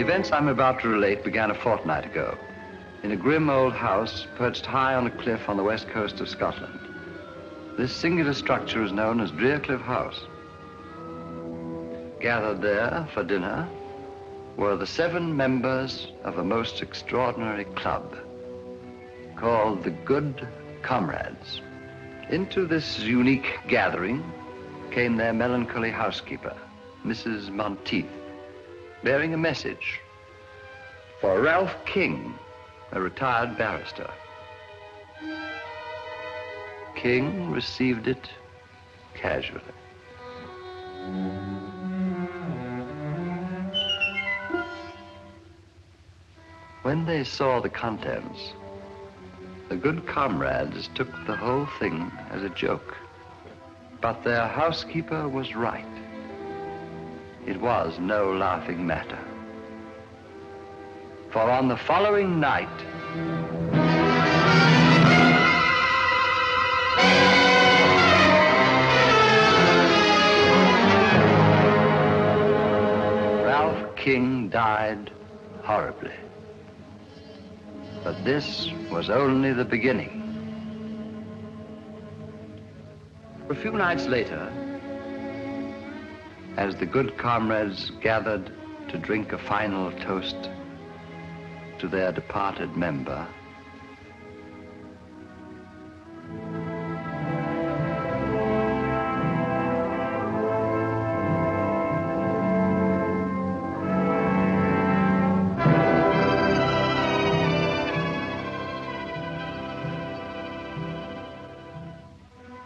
events I'm about to relate began a fortnight ago in a grim old house perched high on a cliff on the west coast of Scotland. This singular structure is known as Cliff House. Gathered there for dinner were the 7 members of a most extraordinary club called the Good Comrades. Into this unique gathering came their melancholy housekeeper, Mrs. Monteith, bearing a message for Ralph King, a retired barrister. King received it casually. When they saw the contents, the Good Comrades took the whole thing as a joke. But their housekeeper was right. It was no laughing matter. For on the following night, Ralph King died horribly. But this was only the beginning. A few nights later, as the Good Comrades gathered to drink a final toast to their departed member,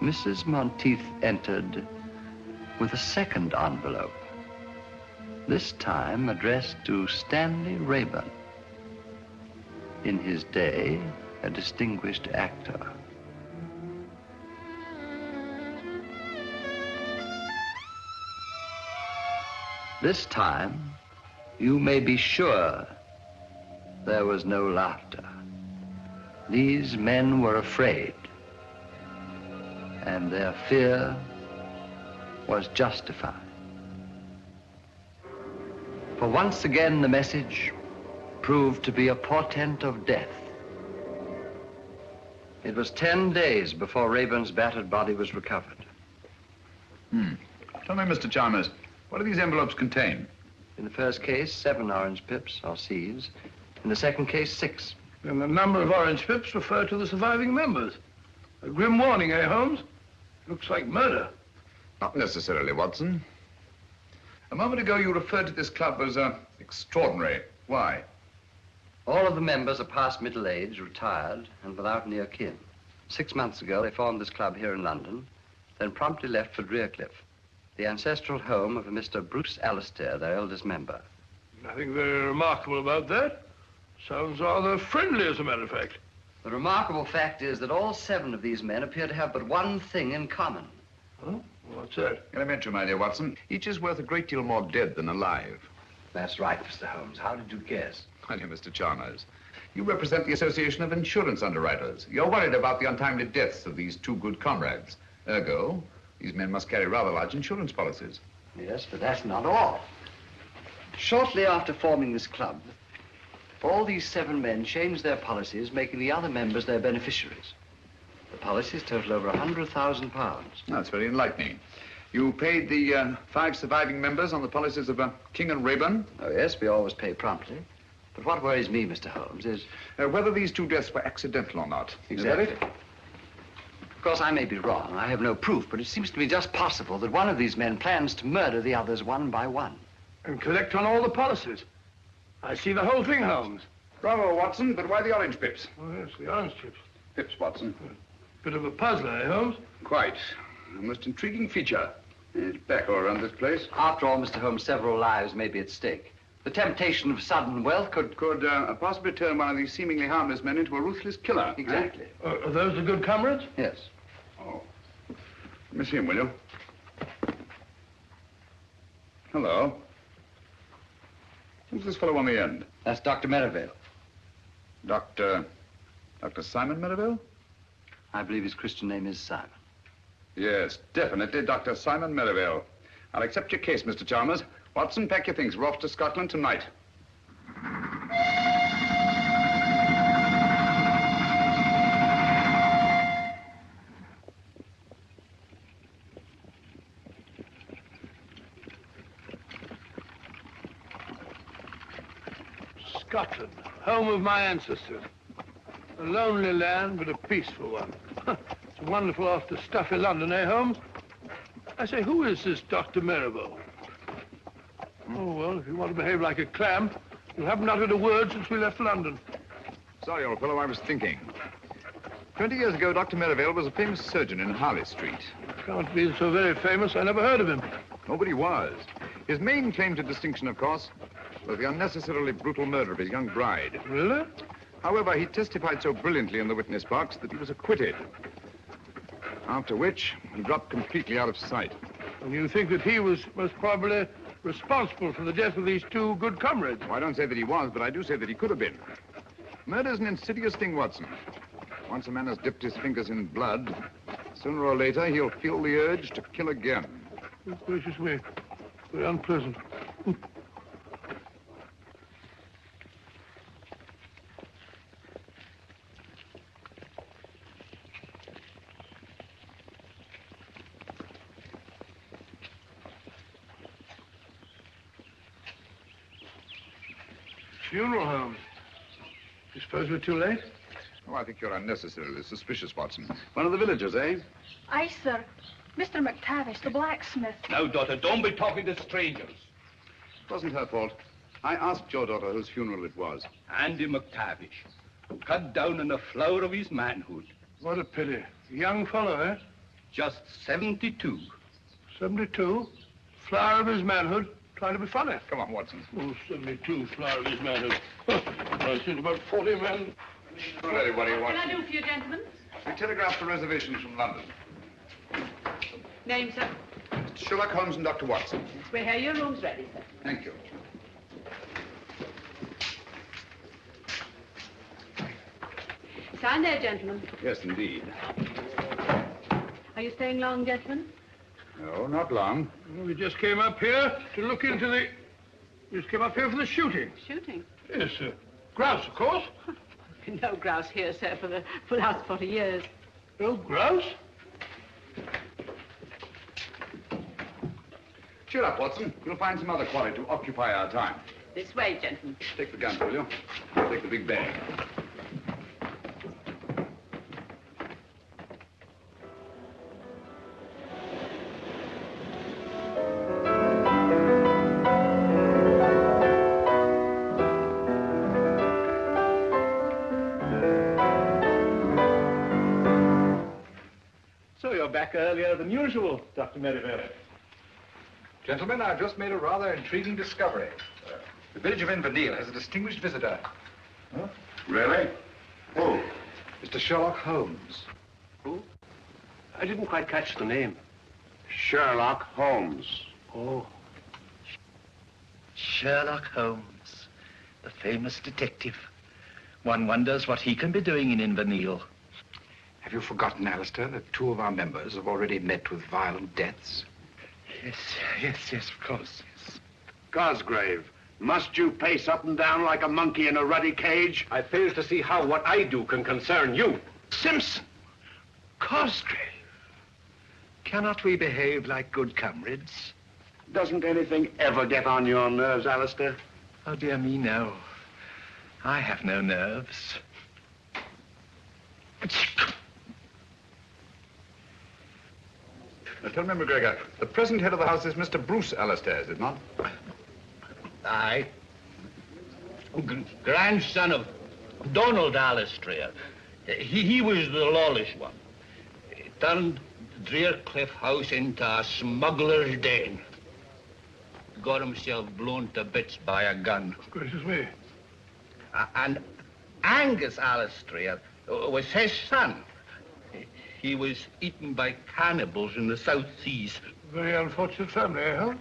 Mrs. Monteith entered with a second envelope, this time addressed to Stanley Rathbone, in his day a distinguished actor. This time, you may be sure there was no laughter. These men were afraid, and their fear was justified. For once again, the message proved to be a portent of death. It was 10 days before Rathbone's battered body was recovered. Tell me, Mr. Chalmers, what do these envelopes contain? In the first case, 7 orange pips, or seeds. In the second case, 6. And the number of orange pips refer to the surviving members. A grim warning, eh, Holmes? Looks like murder. Not necessarily, Watson. A moment ago, you referred to this club as extraordinary. Why? All of the members are past middle age, retired, and without near kin. 6 months ago, they formed this club here in London, then promptly left for Cliff, the ancestral home of a Mr. Bruce Alistair, their eldest member. Nothing very remarkable about that. Sounds rather friendly, as a matter of fact. The remarkable fact is that all 7 of these men appear to have but one thing in common. Huh? What's that? Elementary, my dear Watson. Each is worth a great deal more dead than alive. That's right, Mr. Holmes. How did you guess? My dear Mr. Chalmers, you represent the Association of Insurance Underwriters. You're worried about the untimely deaths of these 2 good comrades. Ergo, these men must carry rather large insurance policies. Yes, but that's not all. Shortly after forming this club, all these 7 men changed their policies, making the other members their beneficiaries. The policies total over £100,000. That's very enlightening. You paid the 5 surviving members on the policies of King and Rathbone? Oh, yes, we always pay promptly. But what worries me, Mr. Holmes, is... whether these 2 deaths were accidental or not. Exactly. Is that it? Of course, I may be wrong. I have no proof, but it seems to me just possible that one of these men plans to murder the others one by one. And collect on all the policies. I see the whole thing, Holmes. Bravo, Watson, but why the orange pips? Oh, yes, the orange chips. Pips, Watson. Bit of a puzzler, eh, Holmes? Quite. A most intriguing feature. It's back all around this place. After all, Mr. Holmes, several lives may be at stake. The temptation of sudden wealth could possibly turn one of these seemingly harmless men into a ruthless killer. Exactly. Are those the Good Comrades? Yes. Oh. Let me see him, will you? Hello. Who's this fellow on the end? That's Dr. Merivale. Dr. Simon Merivale? I believe his Christian name is Simon. Yes, definitely, Dr. Simon Merivale. I'll accept your case, Mr. Chalmers. Watson, pack your things. We're off to Scotland tonight. Scotland, home of my ancestors. A lonely land, but a peaceful one. It's wonderful after stuffy London, eh, Holmes? I say, who is this Dr. Merivale? Oh, well, if you want to behave like a clam, you haven't uttered a word since we left London. Sorry, old fellow, I was thinking. 20 years ago, Dr. Merivale was a famous surgeon in Harley Street. Can't be so very famous. I never heard of him. Oh, but he was. His main claim to distinction, of course, was the unnecessarily brutal murder of his young bride. Really? However, he testified so brilliantly in the witness box that he was acquitted. After which, he dropped completely out of sight. And you think that he was most probably responsible for the death of these two good comrades? Well, I don't say that he was, but I do say that he could have been. Murder's an insidious thing, Watson. Once a man has dipped his fingers in blood, sooner or later he'll feel the urge to kill again. Oh, gracious me. Very unpleasant. Funeral home. You suppose we're too late? Oh, I think you're unnecessarily suspicious, Watson. One of the villagers, eh? Aye, sir. Mr. McTavish, the blacksmith. Now, daughter, don't be talking to strangers. It wasn't her fault. I asked your daughter whose funeral it was. Andy McTavish, cut down in the flower of his manhood. What a pity. A young fellow, eh? Just 72. 72? Flower of his manhood. Trying to be funny. Come on, Watson. Oh, 72, flower of his manhood. I've seen about 40 men. Not anybody, What Watson. can I do for you, gentlemen? We telegraphed for reservations from London. Name, sir? Mr. Sherlock Holmes and Dr. Watson. We're here. Your room's ready, sir. Thank you. Sign there, gentlemen. Yes, indeed. Are you staying long, gentlemen? No, not long. Well, we just came up here to look into the... We just came up here for the shooting. Shooting? Yes, sir. Grouse, of course. No grouse here, sir, for the last 40 years. No grouse? Cheer up, Watson. You'll find some other quarry to occupy our time. This way, gentlemen. Take the gun, will you? I'll take the big bag. So you're back earlier than usual, Dr. Merivale. Gentlemen, I've just made a rather intriguing discovery. The village of Inverness has a distinguished visitor. Huh? Really? Who? Mr. Sherlock Holmes. Who? I didn't quite catch the name. Sherlock Holmes. Oh. Sherlock Holmes, the famous detective. One wonders what he can be doing in Inverness. Have you forgotten, Alistair, that two of our members have already met with violent deaths? Yes, of course, yes. Cosgrave, must you pace up and down like a monkey in a ruddy cage? I fail to see how what I do can concern you. Simpson, Cosgrave. Cannot we behave like good comrades? Doesn't anything ever get on your nerves, Alistair? Oh, dear me, no. I have no nerves. Now, tell me, McGregor, the present head of the house is Mr. Bruce Alistair, is it not? Aye. Grandson of Donald Alistair. He was the lawless one. He turned Drearcliff House into a smuggler's den. Got himself blown to bits by a gun. Gracious me. And Angus Alistair was his son. He was eaten by cannibals in the South Seas. Very unfortunate family, eh, Holmes?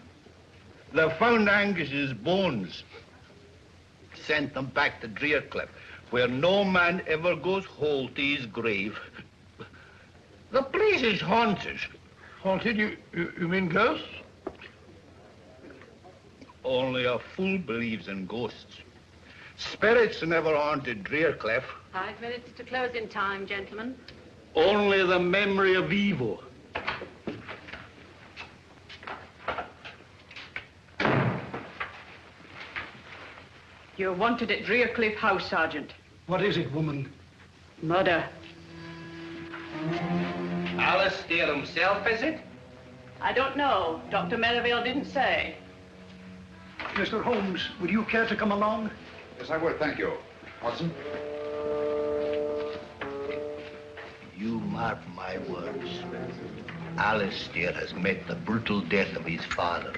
They found Angus's bones. Sent them back to Drearcliff, where no man ever goes whole to his grave. The place is haunted. Haunted? You mean ghosts? Only a fool believes in ghosts. Spirits never haunted Drearcliff. 5 minutes to closing time, gentlemen. Only the memory of evil. You're wanted at Drearcliff House, Sergeant. What is it, woman? Murder. Alistair himself, is it? I don't know. Dr. Merivale didn't say. Mr. Holmes, would you care to come along? Yes, I would, thank you. Watson? You mark my words. Alistair has met the brutal death of his fathers.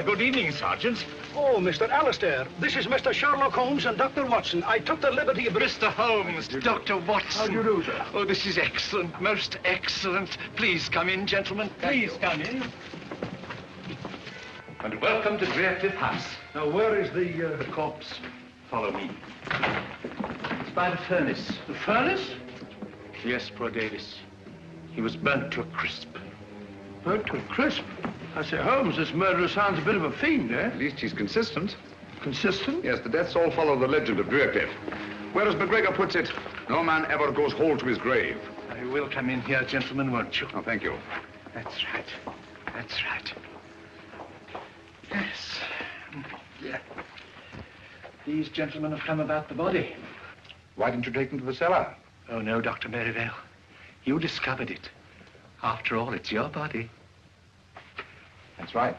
Good evening, Sergeant. Oh, Mr. Alistair, this is Mr. Sherlock Holmes and Dr. Watson. I took the liberty of... Mr. Holmes, Dr. Watson. How do you do, sir? Oh, this is excellent, most excellent. Please come in, gentlemen. Please come in. And welcome to Drearcliff House. Now, where is the corpse? Follow me. It's by the furnace. The furnace? Yes, poor Davis. He was burnt to a crisp. Burnt to a crisp? I say, Holmes, this murderer sounds a bit of a fiend, eh? At least he's consistent. Consistent? Yes, the deaths all follow the legend of Drearcliff. Whereas McGregor puts it, no man ever goes whole to his grave. You will come in here, gentlemen, won't you? Oh, thank you. That's right. That's right. Yes. Yeah. These gentlemen have come about the body. Why didn't you take them to the cellar? Oh, no, Dr. Merivale. You discovered it. After all, it's your body. That's right.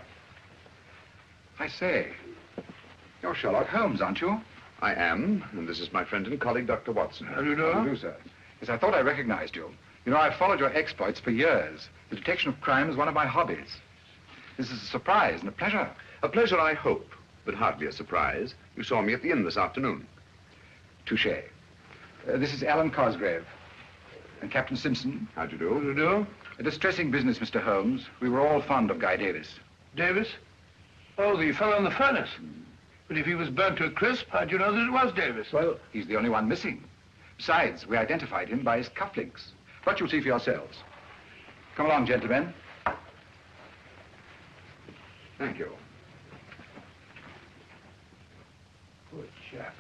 I say, you're Sherlock Holmes, aren't you? I am, and this is my friend and colleague, Dr. Watson. How do you know? How do you do, sir? Yes, I thought I recognized you. You know, I've followed your exploits for years. The detection of crime is one of my hobbies. This is a surprise and a pleasure. A pleasure, I hope, but hardly a surprise. You saw me at the inn this afternoon. Touché. This is Alan Cosgrave. And Captain Simpson. How do you do? How do you do? A distressing business, Mr. Holmes. We were all fond of Guy Davis. Davis? Oh, the fellow in the furnace. But if he was burnt to a crisp, how'd you know that it was Davis? Well, he's the only one missing. Besides, we identified him by his cufflinks. But you'll see for yourselves. Come along, gentlemen. Thank you. Good chap.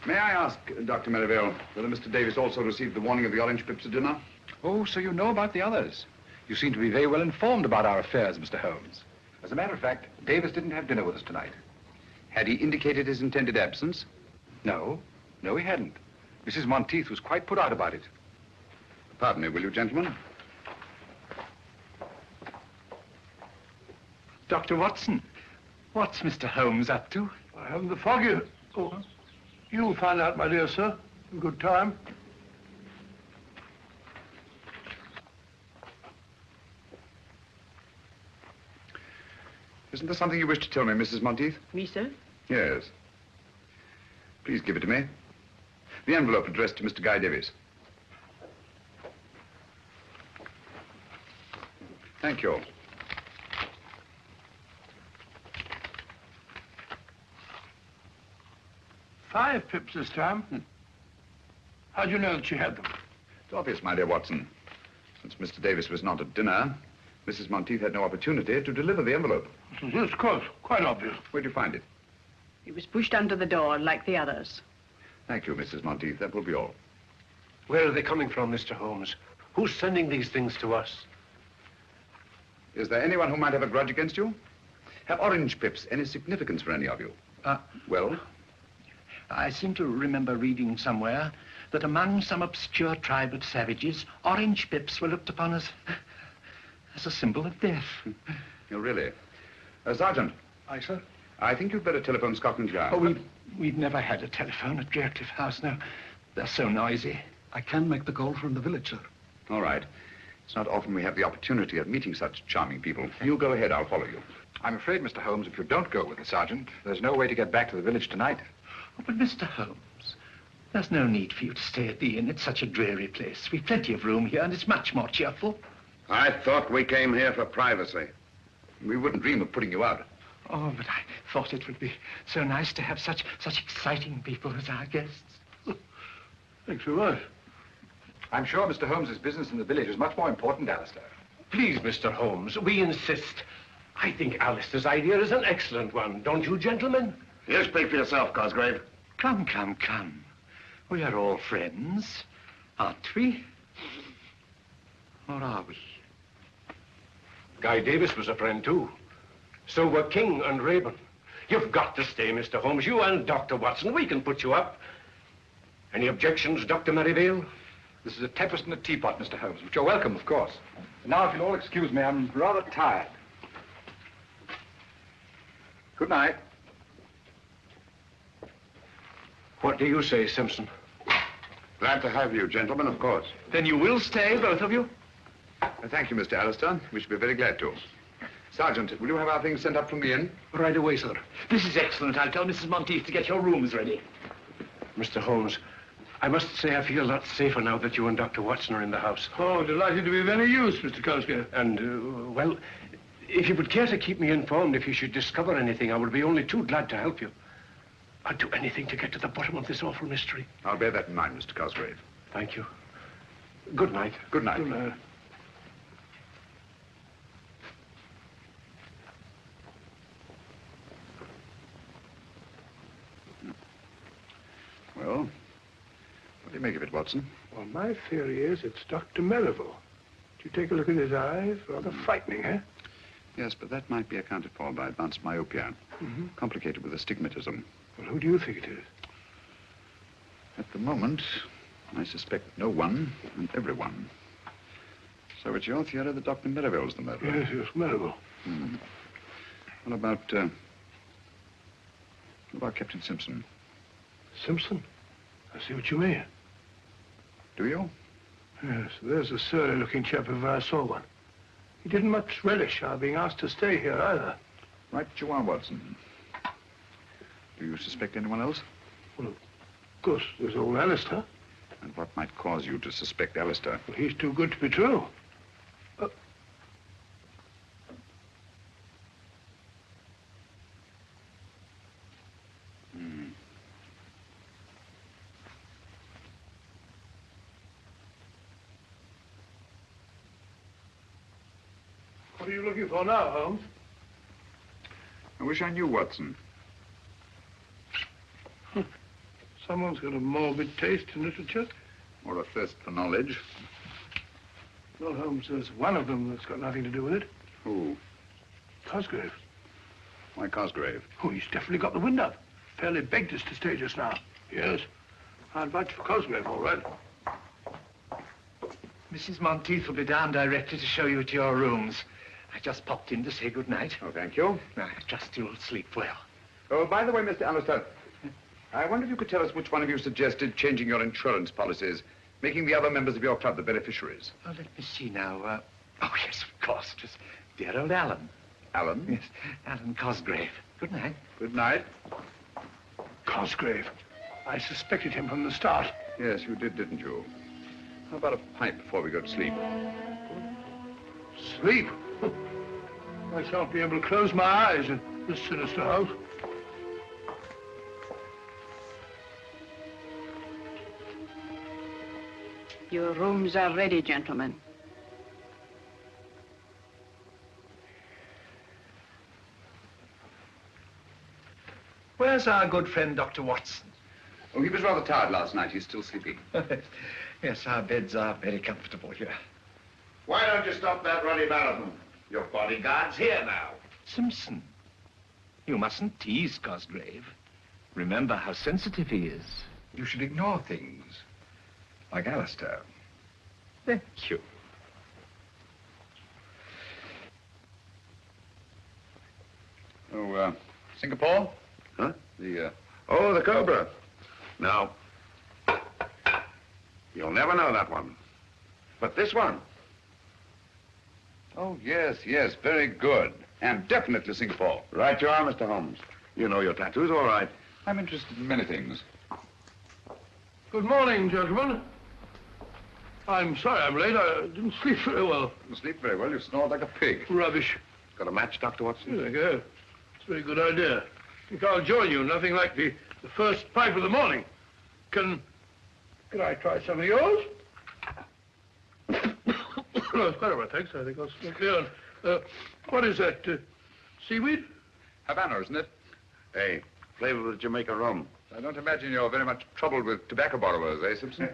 May I ask, Dr. Merivale, whether Mr. Davis also received the warning of the orange pips at dinner? Oh, so you know about the others. You seem to be very well informed about our affairs, Mr. Holmes. As a matter of fact, Davis didn't have dinner with us tonight. Had he indicated his intended absence? No. No, he hadn't. Mrs. Monteith was quite put out about it. Pardon me, will you, gentlemen? Dr. Watson, what's Mr. Holmes up to? I haven't the foggiest. Oh, you'll find out, my dear sir, in good time. Isn't there something you wish to tell me, Mrs. Monteith? Me, sir? Yes. Please give it to me. The envelope addressed to Mr. Guy Davis. Thank you. Five pips this time. How'd you know that you had them? It's obvious, my dear Watson. Since Mr. Davis was not at dinner, Mrs. Monteith had no opportunity to deliver the envelope. Yes, of course. Quite obvious. Where'd you find it? It was pushed under the door like the others. Thank you, Mrs. Monteith. That will be all. Where are they coming from, Mr. Holmes? Who's sending these things to us? Is there anyone who might have a grudge against you? Have orange pips any significance for any of you? Well? I seem to remember reading somewhere that among some obscure tribe of savages, orange pips were looked upon as a symbol of death. Oh, really? Sergeant. Aye, sir. I think you'd better telephone Scotland Yard. Oh, we've never had a telephone at Drearcliff House now. They're so noisy. I can make the call from the village, sir. All right. It's not often we have the opportunity of meeting such charming people. You go ahead, I'll follow you. I'm afraid, Mr. Holmes, if you don't go with the sergeant, there's no way to get back to the village tonight. Oh, but Mr. Holmes, there's no need for you to stay at the inn. It's such a dreary place. We've plenty of room here, and it's much more cheerful. I thought we came here for privacy. We wouldn't dream of putting you out. Oh, but I thought it would be so nice to have such exciting people as our guests. Thanks very much. I'm sure Mr. Holmes's business in the village is much more important, Alistair. Please, Mr. Holmes, we insist. I think Alistair's idea is an excellent one, don't you, gentlemen? You speak for yourself, Cosgrave. Come, come, come. We are all friends, aren't we? Or are we? Guy Davis was a friend, too. So were King and Raeburn. You've got to stay, Mr. Holmes. You and Dr. Watson, we can put you up. Any objections, Dr. Merivale? This is a tempest in a teapot, Mr. Holmes, but you're welcome, of course. And now, if you'll all excuse me, I'm rather tired. Good night. What do you say, Simpson? Glad to have you, gentlemen, of course. Then you will stay, both of you? Thank you, Mr. Alistair. We should be very glad to. Sergeant, will you have our things sent up from the inn? Right away, sir. This is excellent. I'll tell Mrs. Monteith to get your rooms ready. Mr. Holmes, I must say I feel a lot safer now that you and Dr. Watson are in the house. Oh, delighted to be of any use, Mr. Cosgrave. And, well, if you would care to keep me informed if you should discover anything, I would be only too glad to help you. I'd do anything to get to the bottom of this awful mystery. I'll bear that in mind, Mr. Cosgrave. Thank you. Good night. Good night. Good night. Well, what do you make of it, Watson? Well, my theory is it's Dr. Merivale. Did you take a look at his eyes? Rather frightening, eh? Yes, but that might be accounted for by advanced myopia. Complicated with astigmatism. Well, who do you think it is? At the moment, I suspect no one and everyone. So it's your theory that Dr. Merivale's the murderer? Yes, yes, Merivale. What about Captain Simpson? Simpson? I see what you mean. Do you? Yes, there's a surly-looking chap if I saw one. He didn't much relish our being asked to stay here, either. Right you are, Watson. Do you suspect anyone else? Well, of course, there's old Alistair. And what might cause you to suspect Alistair? Well, he's too good to be true. What are you looking for now, Holmes? I wish I knew, Watson. Someone's got a morbid taste in literature. Or a thirst for knowledge. Well, Holmes, there's one of them that's got nothing to do with it. Who? Cosgrave. Why Cosgrave? Oh, he's definitely got the wind up. Fairly begged us to stay just now. Yes. I'd vouch for Cosgrave, all right. Mrs. Monteith will be down directly to show you to your rooms. I just popped in to say good night. Oh, thank you. I trust you'll sleep well. Oh, by the way, Mr. Alistair, I wonder if you could tell us which one of you suggested changing your insurance policies, making the other members of your club the beneficiaries. Oh, let me see now. Oh, yes, of course. It was dear old Alan. Alan? Yes, Alan Cosgrave. Good night. Good night. Cosgrave. I suspected him from the start. Yes, you did, didn't you? How about a pipe before we go to sleep? Sleep? I shan't be able to close my eyes in this sinister house. Your rooms are ready, gentlemen. Where's our good friend, Dr. Watson? Oh, he was rather tired last night. He's still sleeping. Yes, our beds are very comfortable here. Why don't you stop that ruddy marathon? Your bodyguard's here now. Simpson, you mustn't tease Cosgrave. Remember how sensitive he is. You should ignore things. Like Alistair. Thank you. Oh, Singapore? Huh? The Cobra. No. You'll never know that one. But this one. Oh, yes, yes, very good. And definitely Singapore. Right you are, Mr. Holmes. You know your tattoos, all right. I'm interested in many things. Good morning, gentlemen. I'm sorry I'm late. I didn't sleep very well. You sleep very well. You snore like a pig. Rubbish. Got a match, Dr. Watson? Here they go. It's a very good idea. I think I'll join you. Nothing like the first pipe of the morning. Can I try some of yours? No, it's quite all right, thanks. I think I'll smoke the own. What is that? Seaweed? Havana, isn't it? Hey, flavor of the Jamaica rum. I don't imagine you're very much troubled with tobacco borrowers, eh, Simpson?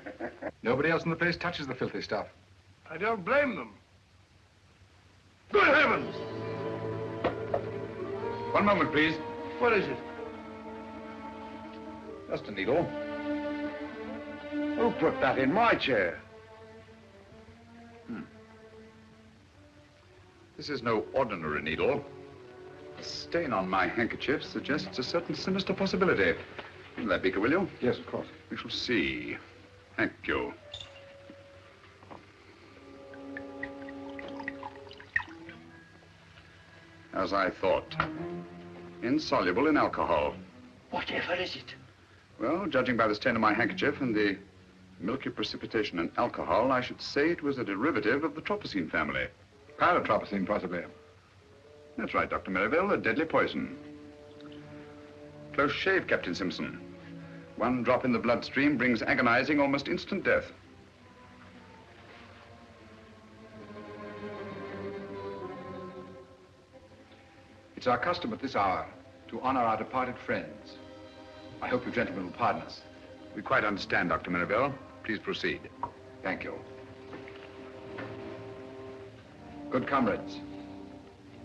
Nobody else in the place touches the filthy stuff. I don't blame them. Good heavens! One moment, please. What is it? Just a needle. Who put that in my chair? This is no ordinary needle. The stain on my handkerchief suggests a certain sinister possibility. Give me that beaker, will you? Yes, of course. We shall see. Thank you. As I thought. Insoluble in alcohol. Whatever is it? Well, judging by the stain on my handkerchief and the milky precipitation in alcohol, I should say it was a derivative of the tropicine family. Pyrotropicine, possibly. That's right, Dr. Merivale, a deadly poison. Close shave, Captain Simpson. One drop in the bloodstream brings agonizing, almost instant death. It's our custom at this hour to honor our departed friends. I hope you gentlemen will pardon us. We quite understand, Dr. Merivale. Please proceed. Thank you. Good comrades,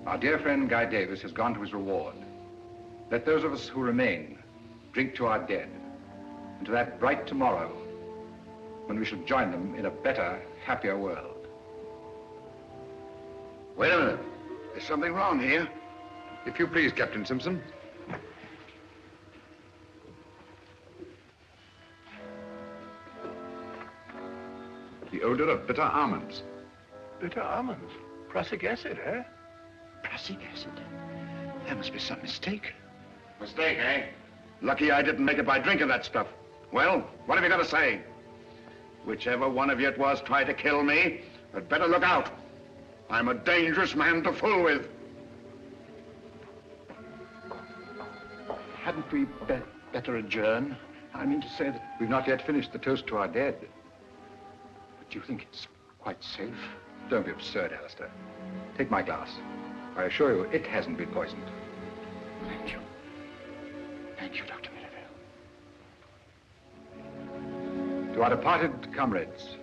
our dear friend Guy Davis has gone to his reward. Let those of us who remain drink to our dead and to that bright tomorrow when we shall join them in a better, happier world. Wait a minute. There's something wrong here. If you please, Captain Simpson. The odor of bitter almonds. Bitter almonds? Prussic acid, eh? Prussic acid? There must be some mistake. Mistake, eh? Lucky I didn't make it by drinking that stuff. Well, what have you got to say? Whichever one of you it was tried to kill me, had better look out. I'm a dangerous man to fool with. Hadn't we better adjourn? I mean to say that... We've not yet finished the toast to our dead. But do you think it's quite safe? Don't be absurd, Alistair. Take my glass. I assure you, it hasn't been poisoned. Thank you. Thank you, Dr. Merivale. To our departed comrades,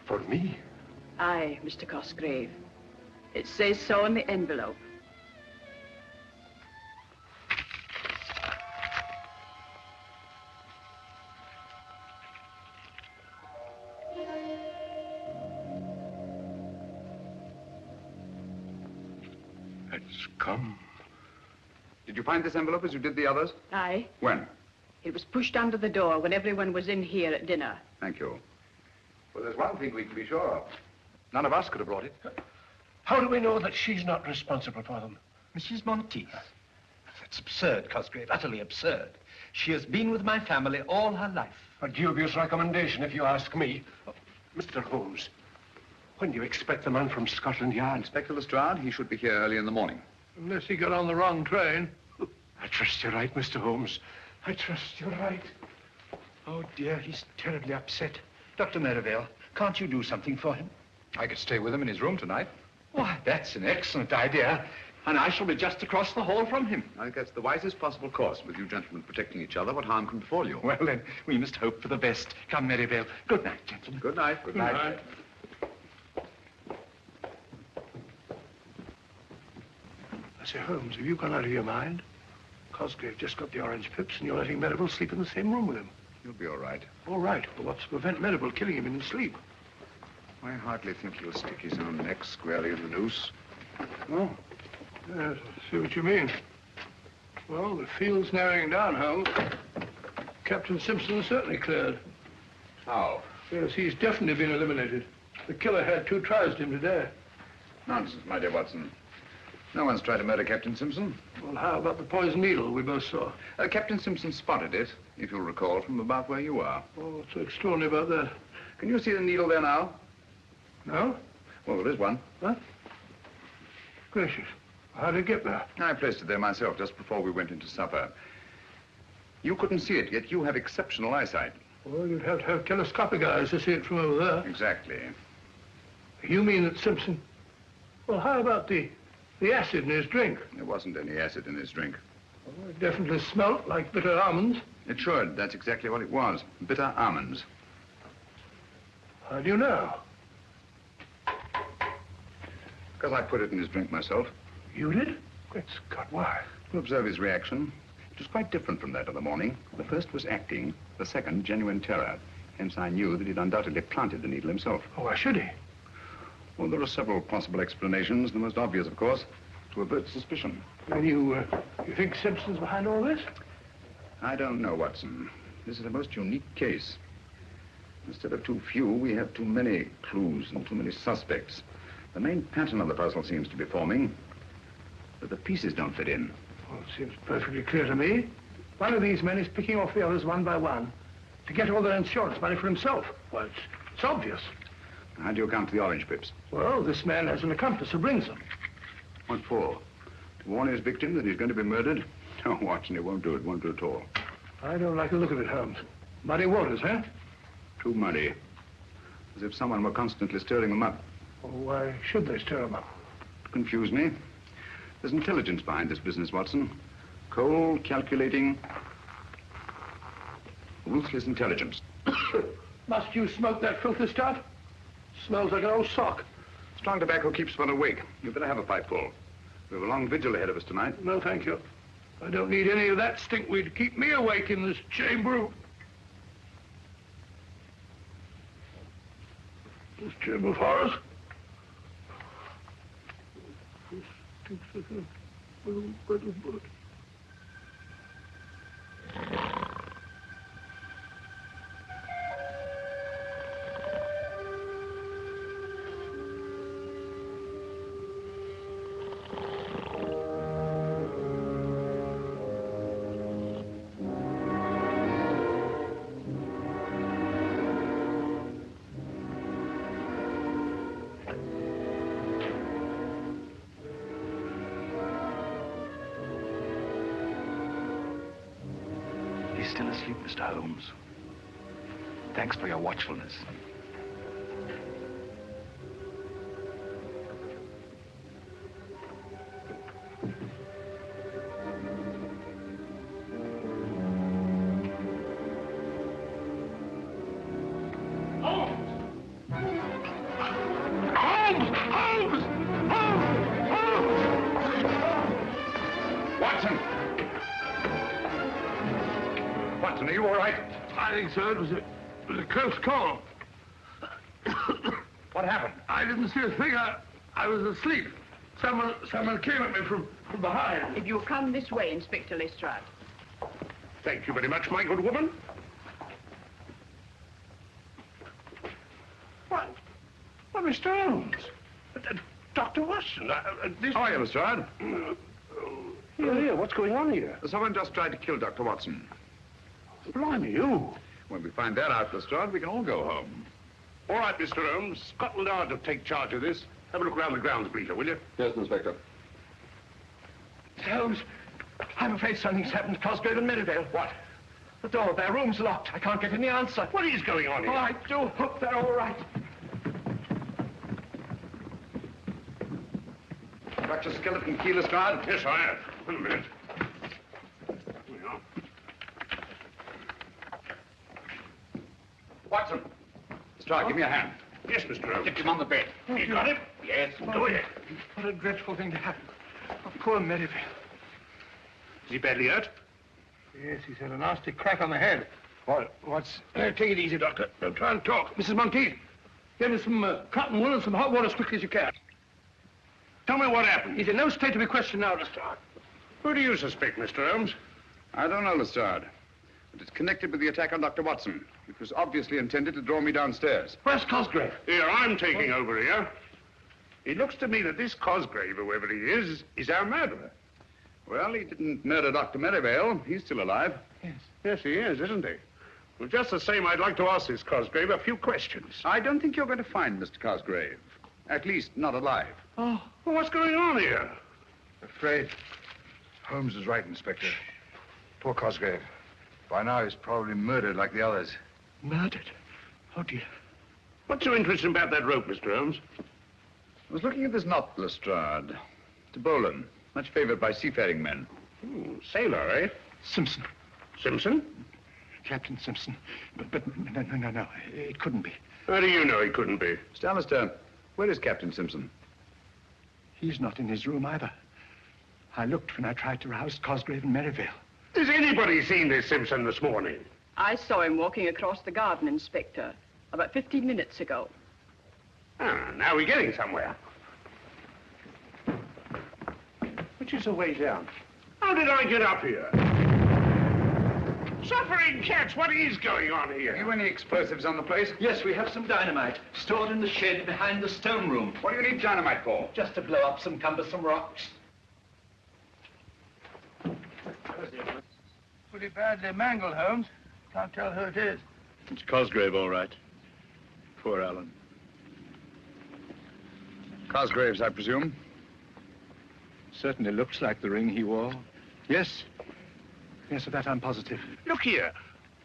For me? Aye, Mr. Cosgrave. It says so on the envelope. It's come. Did you find this envelope as you did the others? Aye. When? It was pushed under the door when everyone was in here at dinner. Thank you. well, there's one thing we can be sure of. None of us could have brought it. How do we know that she's not responsible for them? Mrs. Monteith. That's absurd, Cosgrave, utterly absurd. She has been with my family all her life. A dubious recommendation, if you ask me. Mr. Holmes, when do you expect the man from Scotland Yard? Inspector Lestrade, he should be here early in the morning. Unless he got on the wrong train. I trust you're right, Mr. Holmes. I trust you're right. Oh, dear, he's terribly upset. Dr. Merivale, can't you do something for him? I could stay with him in his room tonight. Why, that's an excellent idea. And I shall be just across the hall from him. I think that's the wisest possible course. With you gentlemen protecting each other, what harm can befall you? Well, then, we must hope for the best. Come, Merivale. Good night, gentlemen. Good night. Good night. Good night. I say, Holmes, have you gone out of your mind? Cosgrave just got the orange pips, and you're letting Merivale sleep in the same room with him. You'll be all right. All right, but what's to prevent Merivale killing him in his sleep? I hardly think he'll stick his own neck squarely in the noose. Oh, yes, I see what you mean. Well, the field's narrowing down, Holmes. Captain Simpson is certainly cleared. How? Yes, he's definitely been eliminated. The killer had 2 tries at him today. Nonsense, my dear Watson. No one's tried to murder Captain Simpson. Well, how about the poison needle we both saw? Captain Simpson spotted it, if you'll recall, from about where you are. Oh, what's so extraordinary about that? Can you see the needle there now? No? Well, there is one. Huh? Gracious. How did it get there? I placed it there myself just before we went into supper. You couldn't see it, yet you have exceptional eyesight. Well, you'd have to have telescopic eyes to see it from over there. Exactly. You mean that Simpson... Well, how about the acid in his drink? There wasn't any acid in his drink. Well, it definitely smelt like bitter almonds. It should. That's exactly what it was. Bitter almonds. How do you know? Because I put it in his drink myself. You did? Great Scott, why? To observe his reaction. It was quite different from that of the morning. The first was acting, the second genuine terror. Hence I knew that he'd undoubtedly planted the needle himself. Oh, why should he? Well, there are several possible explanations. The most obvious, of course, to avert suspicion. And you think Simpson's behind all this? I don't know, Watson. This is a most unique case. Instead of too few, we have too many clues and too many suspects. The main pattern of the puzzle seems to be forming, but the pieces don't fit in. Well, it seems perfectly clear to me. One of these men is picking off the others one by one to get all their insurance money for himself. Well, it's obvious. How do you account for the orange pips? Well, this man has an accomplice who brings them. What for? To warn his victim that he's going to be murdered? No, Watson, it won't do it. Won't do it at all. I don't like the look of it, Holmes. Muddy waters, huh? Too muddy. As if someone were constantly stirring them up. Well, why should they stir them up? To confuse me. There's intelligence behind this business, Watson. Cold, calculating, ruthless intelligence. Must you smoke that filthy stuff? Smells like an old sock. Strong tobacco keeps one awake. You'd better have a pipeful. We have a long vigil ahead of us tonight. No, thank you. I don't need any of that stinkweed to keep me awake in this chamber. This chamber of horrors. He's still asleep, Mr. Holmes. Thanks for your watchfulness. Watson, are you all right? I think so. It was a close call. What happened? I didn't see a thing. I was asleep. Someone came at me from behind. If you'll come this way, Inspector Lestrade. Thank you very much, my good woman. What? Well, Mr. Holmes. Dr. Watson, this... How are you, Lestrade? Here, what's going on here? Someone just tried to kill Dr. Watson. Blimey, you. When we find that out, Lestrade, we can all go home. All right, Mr. Holmes. Scotland Yard will take charge of this. Have a look around the grounds, Bleacher, will you? Yes, Inspector. Holmes, I'm afraid something's happened to Cosgrave and Merivale. What? The door of their room's locked. I can't get any answer. What is going on here? Oh, I do hope they're all right. Got your skeleton key, Lestrade? Yes, I have. Wait a minute. Here we are. Watson. Lestrade, give me a hand. Yes, Mr. Holmes. Get him on the bed. You got it? Yes, go ahead. What a dreadful thing to happen. Oh, poor Merivale. Is he badly hurt? Yes, he's had a nasty crack on the head. What's... Take it easy, Doctor. Don't try and talk. Mrs. Monteith, get me some cotton wool and some hot water as quickly as you can. Tell me what happened. He's in no state to be questioned now, Lestrade. Who do you suspect, Mr. Holmes? I don't know, Lestrade. But it's connected with the attack on Dr. Watson. It was obviously intended to draw me downstairs. Where's Cosgrave? Here, I'm taking over here. It looks to me that this Cosgrave, whoever he is our murderer. Well, he didn't murder Dr. Merivale. He's still alive. Yes. Yes, he is, isn't he? Well, just the same, I'd like to ask this Cosgrave a few questions. I don't think you're going to find Mr. Cosgrave. At least, not alive. Oh, well, what's going on here? Afraid Holmes is right, Inspector. Poor Cosgrave. By now, he's probably murdered like the others. Murdered? Oh, dear. What's so interesting about that rope, Mr. Holmes? I was looking at this knot, Lestrade. To Bolan, much favored by seafaring men. Sailor, eh? Simpson. Simpson? Captain Simpson. But no. It couldn't be. How do you know he couldn't be? Mr. Alistair, where is Captain Simpson? He's not in his room either. I looked when I tried to rouse Cosgrave and Merivale. Has anybody seen this Simpson this morning? I saw him walking across the garden, Inspector, about 15 minutes ago. Ah, now we're getting somewhere. Which is the way down? How did I get up here? Suffering cats, what is going on here? Have you any explosives on the place? Yes, we have some dynamite stored in the shed behind the stone room. What do you need dynamite for? Just to blow up some cumbersome rocks. Pretty badly mangled, Holmes. Can't tell who it is. It's Cosgrave, all right. Poor Alan. Cosgrave's, I presume? Certainly looks like the ring he wore. Yes. Yes, of that I'm positive. Look here.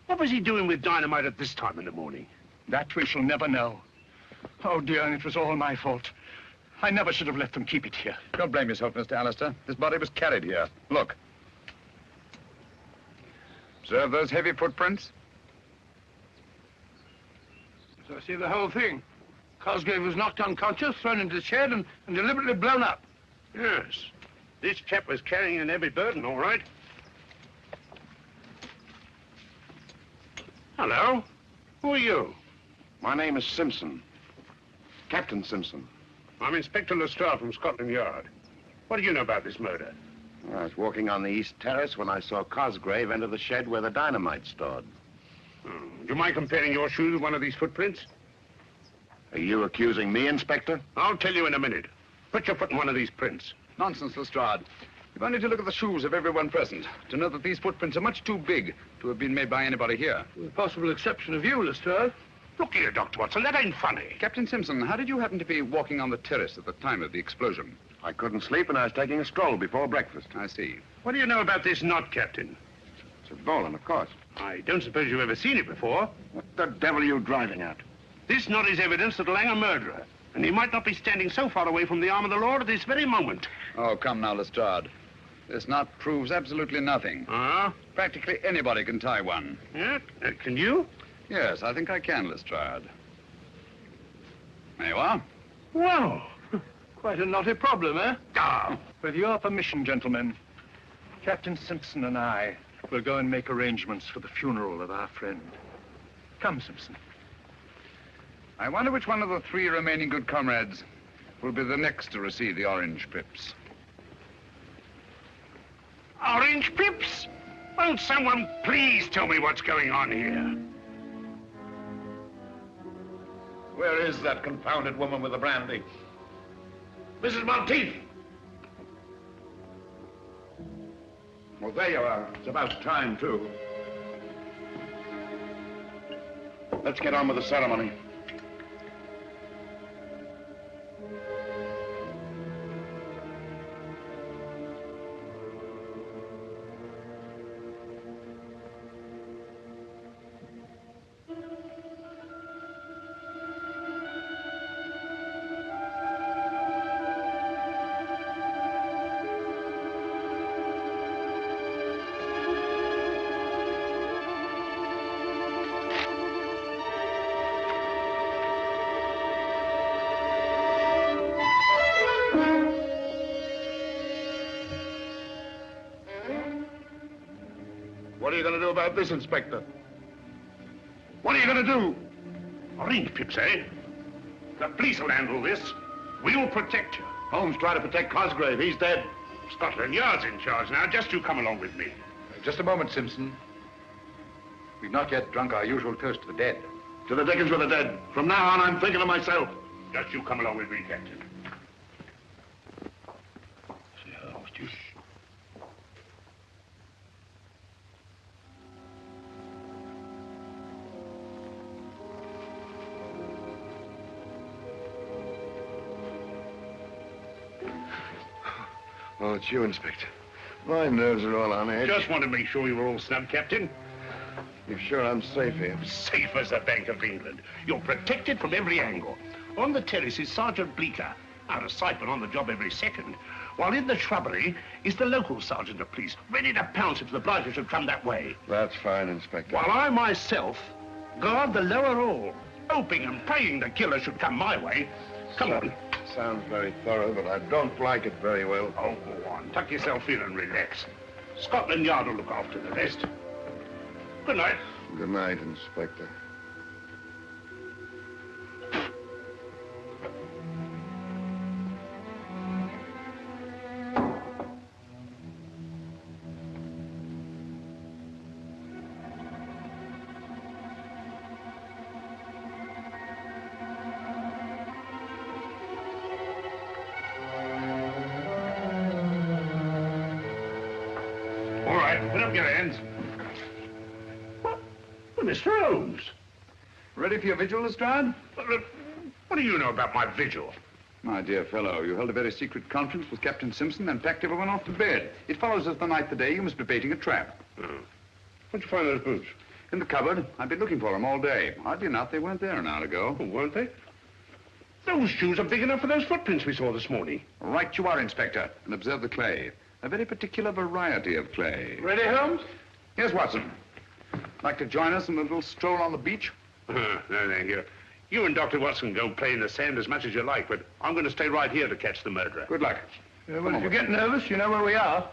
What was he doing with dynamite at this time in the morning? That we shall never know. Oh, dear, and it was all my fault. I never should have let them keep it here. Don't blame yourself, Mr. Alistair. This body was carried here. Look. Observe those heavy footprints? So I see the whole thing. Cosgrave was knocked unconscious, thrown into the shed, and deliberately blown up. Yes. This chap was carrying an heavy burden, all right. Hello. Who are you? My name is Simpson. Captain Simpson. I'm Inspector Lestrade from Scotland Yard. What do you know about this murder? I was walking on the east terrace when I saw Cosgrave enter the shed where the dynamite's stored. Do you mind comparing your shoes with one of these footprints? Are you accusing me, Inspector? I'll tell you in a minute. Put your foot in one of these prints. Nonsense, Lestrade. You've only to look at the shoes of everyone present to know that these footprints are much too big to have been made by anybody here. With the possible exception of you, Lestrade. Look here, Dr. Watson, that ain't funny. Captain Simpson, how did you happen to be walking on the terrace at the time of the explosion? I couldn't sleep and I was taking a stroll before breakfast. I see. What do you know about this knot, Captain? It's a Bolan, of course. I don't suppose you've ever seen it before. What the devil are you driving at? This knot is evidence that Lang a murderer, and he might not be standing so far away from the arm of the law at this very moment. Oh, come now, Lestrade. This knot proves absolutely nothing. Ah? Practically anybody can tie one. Yeah? Can you? Yes, I think I can, Lestrade. There you are. Well, quite a knotty problem, eh? Ah. With your permission, gentlemen, Captain Simpson and I will go and make arrangements for the funeral of our friend. Come, Simpson. I wonder which one of the three remaining good comrades will be the next to receive the orange pips. Orange pips? Won't someone please tell me what's going on here? Where is that confounded woman with the brandy? Mrs. Monteith! Well, there you are. It's about time, too. Let's get on with the ceremony. What are you going to do about this, Inspector? What are you going to do? Orange pips, eh? The police will handle this. We'll protect you. Holmes tried to protect Cosgrave. He's dead. Scotland Yard's in charge now. Just you come along with me. Just a moment, Simpson. We've not yet drunk our usual toast to the dead. To the dickens with the dead. From now on, I'm thinking of myself. Just you come along with me, Captain. Oh, it's you, Inspector. My nerves are all on edge. Just want to make sure you were all snug, Captain. You're sure I'm safe here? Safe as the Bank of England. You're protected from every angle. On the terrace is Sergeant Bleecker, out of sight but on the job every second. While in the shrubbery is the local sergeant of police, ready to pounce if the blighter should come that way. That's fine, Inspector. While I myself guard the lower hall, hoping and praying the killer should come my way. Come on. Sounds very thorough, but I don't like it very well. Oh, go on. Tuck yourself in and relax. Scotland Yard will look after the rest. Good night. Good night, Inspector. All right, put up your hands. Mr. Holmes. Ready for your vigil, Lestrade? What do you know about my vigil? My dear fellow, you held a very secret conference with Captain Simpson and packed everyone off to bed. It follows as the night the day you must be baiting a trap. Where'd you find those boots? In the cupboard. I've been looking for them all day. Oddly enough, they weren't there an hour ago. Oh, weren't they? Those shoes are big enough for those footprints we saw this morning. Right you are, Inspector. And observe the clay. A very particular variety of clay. Ready, Holmes? Yes, Watson. Like to join us in a little stroll on the beach? No, thank you. You and Dr. Watson go play in the sand as much as you like, but I'm going to stay right here to catch the murderer. Good luck. Well, if you get nervous, you know where we are.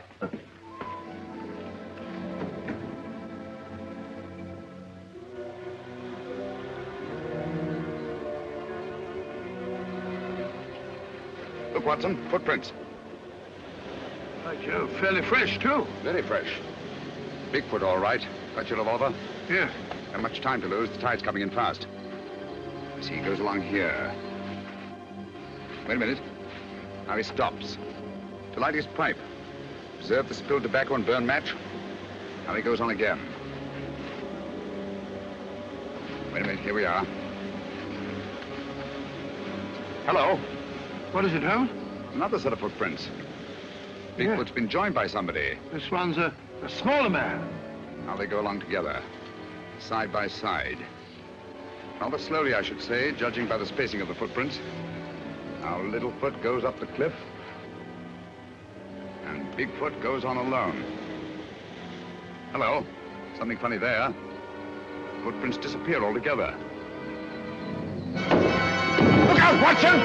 Look, Watson, footprints. By Jove, fairly fresh, too. Very fresh. Bigfoot, all right. Got your revolver? Yes. Not much time to lose. The tide's coming in fast. I see he goes along here. Wait a minute. Now he stops. To light his pipe. Observe the spilled tobacco and burn match. Now he goes on again. Wait a minute. Here we are. Hello. What is it, Holmes? Another set of footprints. Bigfoot's been joined by somebody. This one's a smaller man. Now they go along together, side by side. Rather slowly, I should say, judging by the spacing of the footprints. Now Littlefoot goes up the cliff, and Bigfoot goes on alone. Hello. Something funny there. Footprints disappear altogether. Look out, Watson!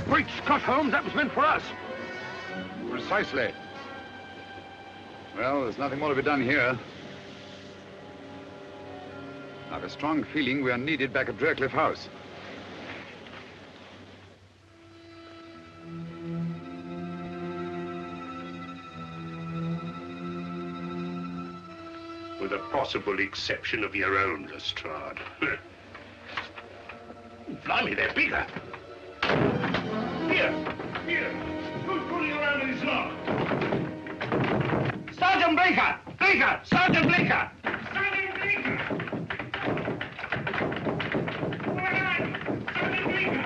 Great Scott, Holmes, that was meant for us. Precisely. Well, there's nothing more to be done here. I have a strong feeling we are needed back at Draycliffe House. With a possible exception of your own, Lestrade. Blimey, they're bigger. Here. Who's pulling around in his lock? Sergeant Bleecker! Bleecker! Sergeant Bleecker! Sergeant Bleecker! Sergeant Bleecker!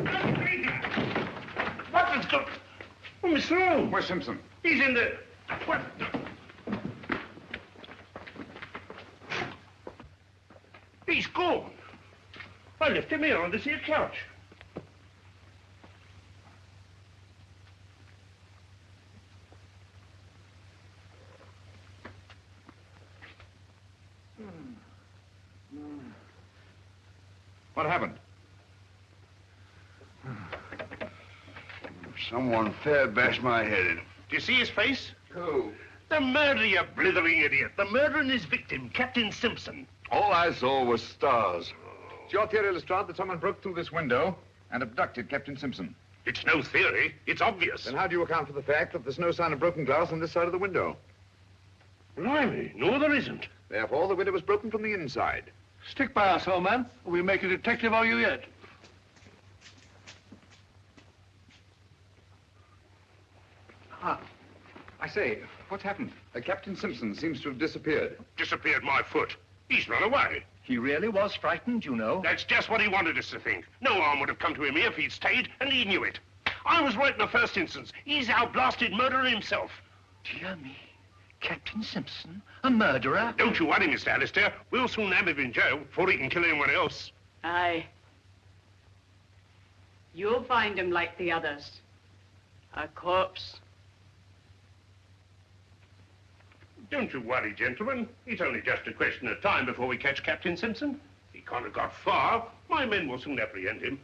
Sergeant Bleecker! What has got... Oh, Mr. Holmes! Where's Simpson? He's in the... What? He's gone. I left him here on this here couch. What happened? Someone fair bashed my head in. Do you see his face? Who? The murderer, you blithering idiot. The murderer and his victim, Captain Simpson. All I saw was stars. It's your theory, Lestrade, that someone broke through this window and abducted Captain Simpson. It's no theory. It's obvious. Then how do you account for the fact that there's no sign of broken glass on this side of the window? Blimey, no, there isn't. Therefore, the window was broken from the inside. Stick by us, old man. We'll make a detective of you yet. I say, what's happened? Captain Simpson seems to have disappeared. Disappeared my foot. He's run away. He really was frightened, you know. That's just what he wanted us to think. No harm would have come to him here if he'd stayed, and he knew it. I was right in the first instance. He's our blasted murderer himself. Dear me. Captain Simpson, a murderer? Don't you worry, Mr. Alistair. We'll soon have him in jail before he can kill anyone else. Aye. You'll find him like the others. A corpse. Don't you worry, gentlemen. It's only just a question of time before we catch Captain Simpson. He can't have got far. My men will soon apprehend him.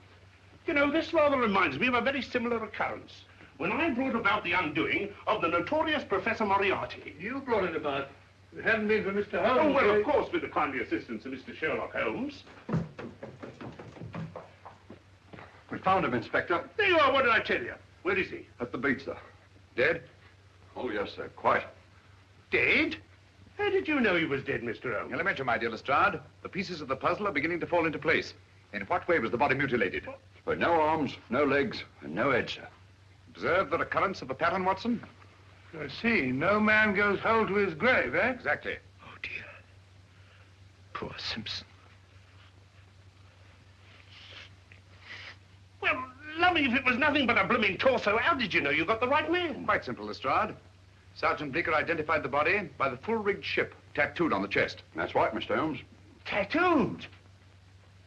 You know, this rather reminds me of a very similar occurrence. When I brought about the undoing of the notorious Professor Moriarty. You brought it about. If it hadn't been for Mr. Holmes... Oh, well, of course, with the kindly assistance of Mr. Sherlock Holmes. We found him, Inspector. There you are. What did I tell you? Where is he? At the beach, sir. Dead? Oh, yes, sir. Quite. Dead? How did you know he was dead, Mr. Holmes? Elementary, my dear Lestrade. The pieces of the puzzle are beginning to fall into place. In what way was the body mutilated? With no arms, no legs, and no head, sir. Observe the recurrence of a pattern, Watson? I see. No man goes whole to his grave, eh? Exactly. Oh, dear. Poor Simpson. Well, lummy, if it was nothing but a blooming torso, how did you know you got the right man? Quite simple, Lestrade. Sergeant Bleecker identified the body by the full-rigged ship tattooed on the chest. That's right, Mr. Holmes. Tattooed?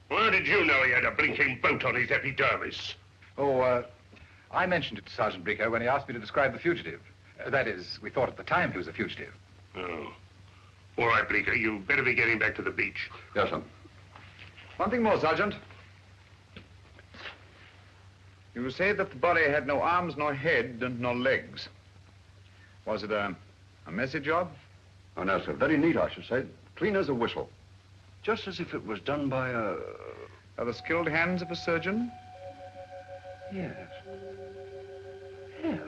How did you know he had a blinking boat on his epidermis? Oh, I mentioned it to Sergeant Bleecker when he asked me to describe the fugitive. That is, we thought at the time he was a fugitive. Oh. All right, Bleecker, you better be getting back to the beach. Yes, sir. One thing more, Sergeant. You say that the body had no arms, nor head, and no legs. Was it a messy job? Oh, no, sir. Very neat, I should say. Clean as a whistle. Just as if it was done by a... Are the skilled hands of a surgeon? Yes. Yes.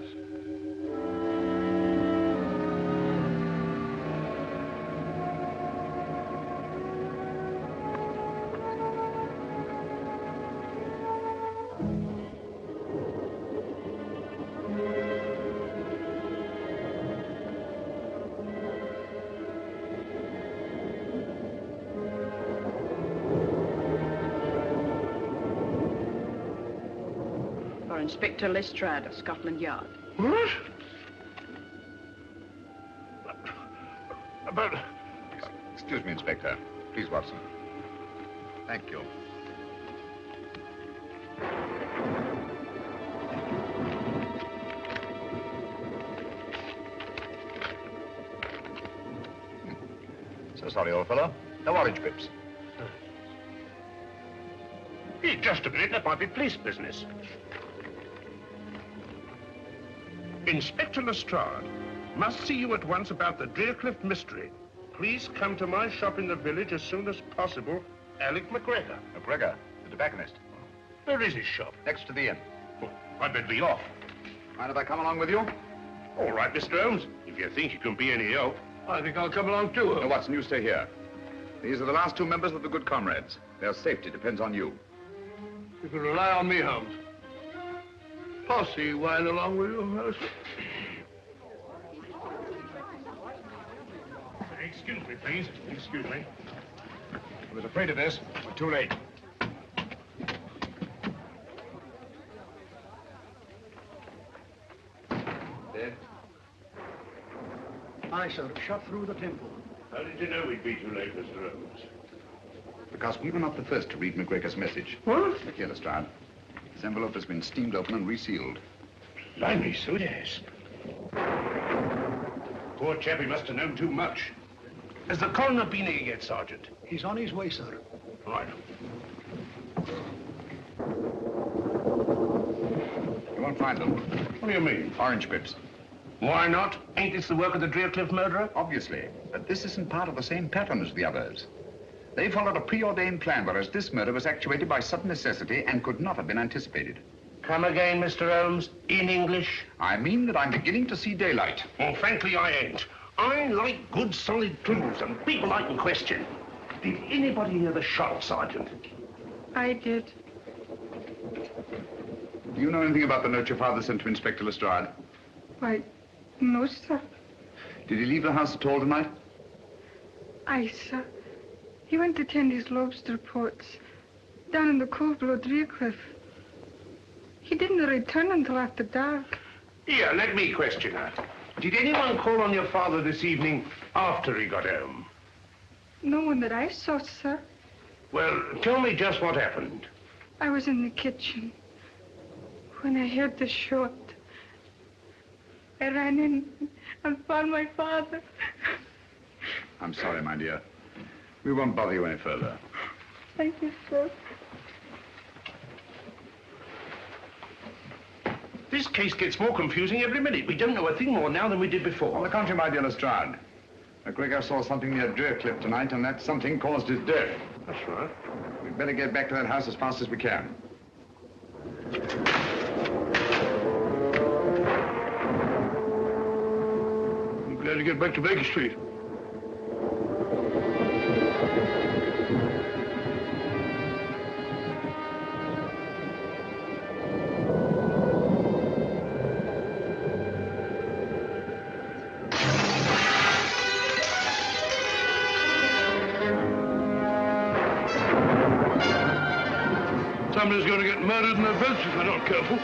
Inspector Lestrade of Scotland Yard. What? About... Excuse me, Inspector. Please, Watson. Thank you. So sorry, old fellow. No orange pips. Hey, just a minute. That might be police business. Inspector Lestrade, must see you at once about the Drearcliff mystery. Please come to my shop in the village as soon as possible. Alec McGregor. McGregor, the tobacconist. Where is his shop? Next to the inn. Oh, I'd better be off. Mind if I come along with you? All right, Mr. Holmes. If you think you can be any help. I think I'll come along too. No, Watson, you stay here. These are the last two members of the Good Comrades. Their safety depends on you. You can rely on me, Holmes. Posse wine along with you, Alistair? Excuse me, please. Excuse me. I was afraid of this. We're too late. Dead? Aye, sir. Shot through the temple. How did you know we'd be too late, Mr. Holmes? Because we were not the first to read McGregor's message. What? Here, Lestrade. This envelope has been steamed open and resealed. Blimey, so it has. Poor chap, he must have known too much. Has the coroner been here yet, Sergeant? He's on his way, sir. Right. You won't find them. What do you mean? Orange pips. Why not? Ain't this the work of the Drearcliff murderer? Obviously. But this isn't part of the same pattern as the others. They followed a preordained plan, whereas this murder was actuated by sudden necessity and could not have been anticipated. Come again, Mr. Holmes, in English. I mean that I'm beginning to see daylight. Well, frankly, I ain't. I like good, solid clues and people I can question. Did anybody hear the shot, Sergeant? I did. Do you know anything about the note your father sent to Inspector Lestrade? Why, no, sir. Did he leave the house at all tonight? Aye, sir. He went to tend his lobster pots down in the cove below Driercliff. He didn't return until after dark. Here, let me question her. Did anyone call on your father this evening after he got home? No one that I saw, sir. Well, tell me just what happened. I was in the kitchen when I heard the shot. I ran in and found my father. I'm sorry, my dear. We won't bother you any further. Thank you, sir. This case gets more confusing every minute. We don't know a thing more now than we did before. On the contrary, my dear Lestrade. McGregor saw something near Driercliff tonight, and that something caused his death. That's right. We'd better get back to that house as fast as we can. I'm glad to get back to Baker Street. Somebody's going to get murdered in their beds if they're not careful.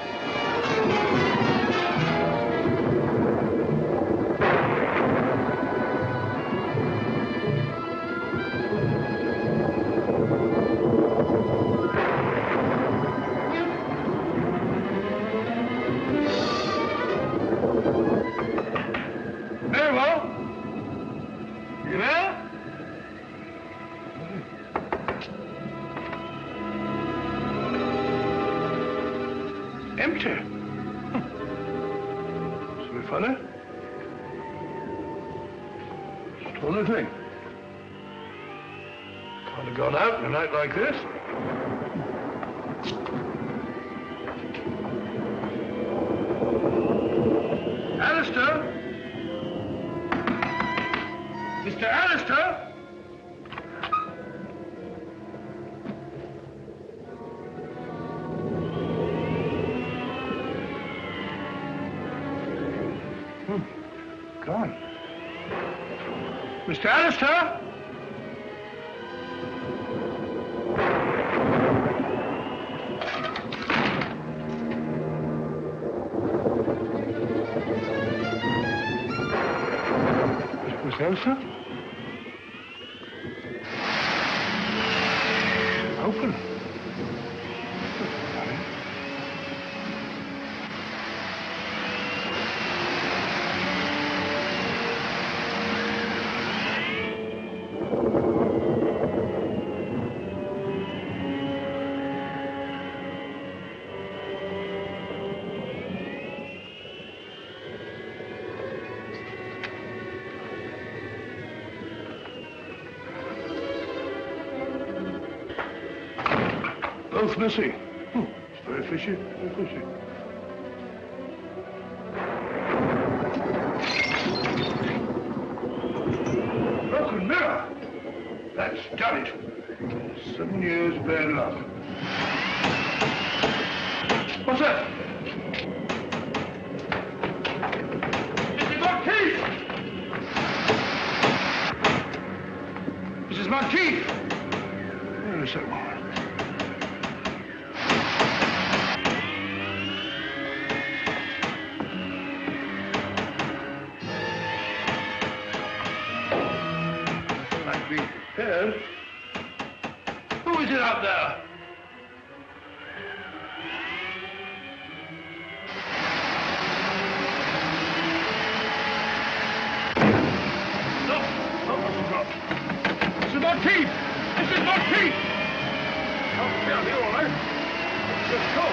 Very well. You there? Empty. So funny. Stolen thing. Can't have gone out in a night like this. Alistair? Mr. Alistair? Gone. Mr. Alistair? Mr. Alistair? Open. Both missing. It's very fishy, very fishy. Broken mirror! That's done it. 7 years bad luck. What's that? Mrs. Monteith! Mrs. Monteith! Wait a second. Ed? Who is it out there? No! Oh, Mrs. Monteith! Mrs. Monteith! I'll be out here, all right. Let's go.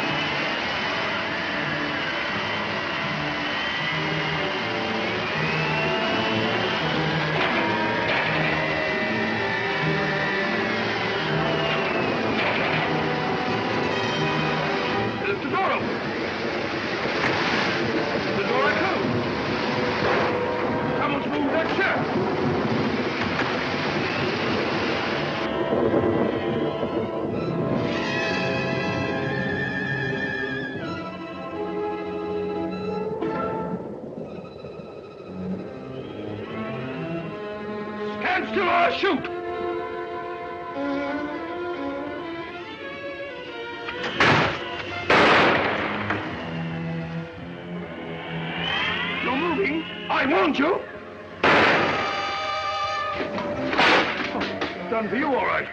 Stand still or I'll shoot! I warned you! Done for you, all right.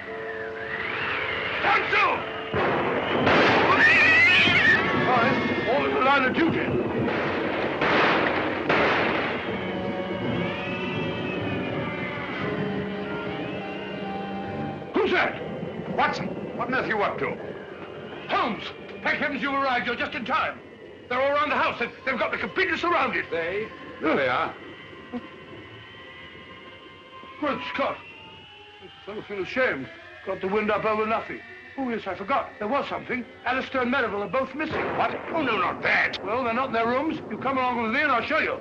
Stand still! Fine. All in the line of duty. Who's that? Watson, what on earth are you up to? Holmes! Thank heavens you arrived. You're just in time. They're all around the house. They've got me completely surrounded. There they are. Good Scott. I feel ashamed. Got the wind up over nothing. Oh, yes, I forgot. There was something. Alistair and Merivale are both missing. What? Oh, no, not that. Well, they're not in their rooms. You come along with me and I'll show you.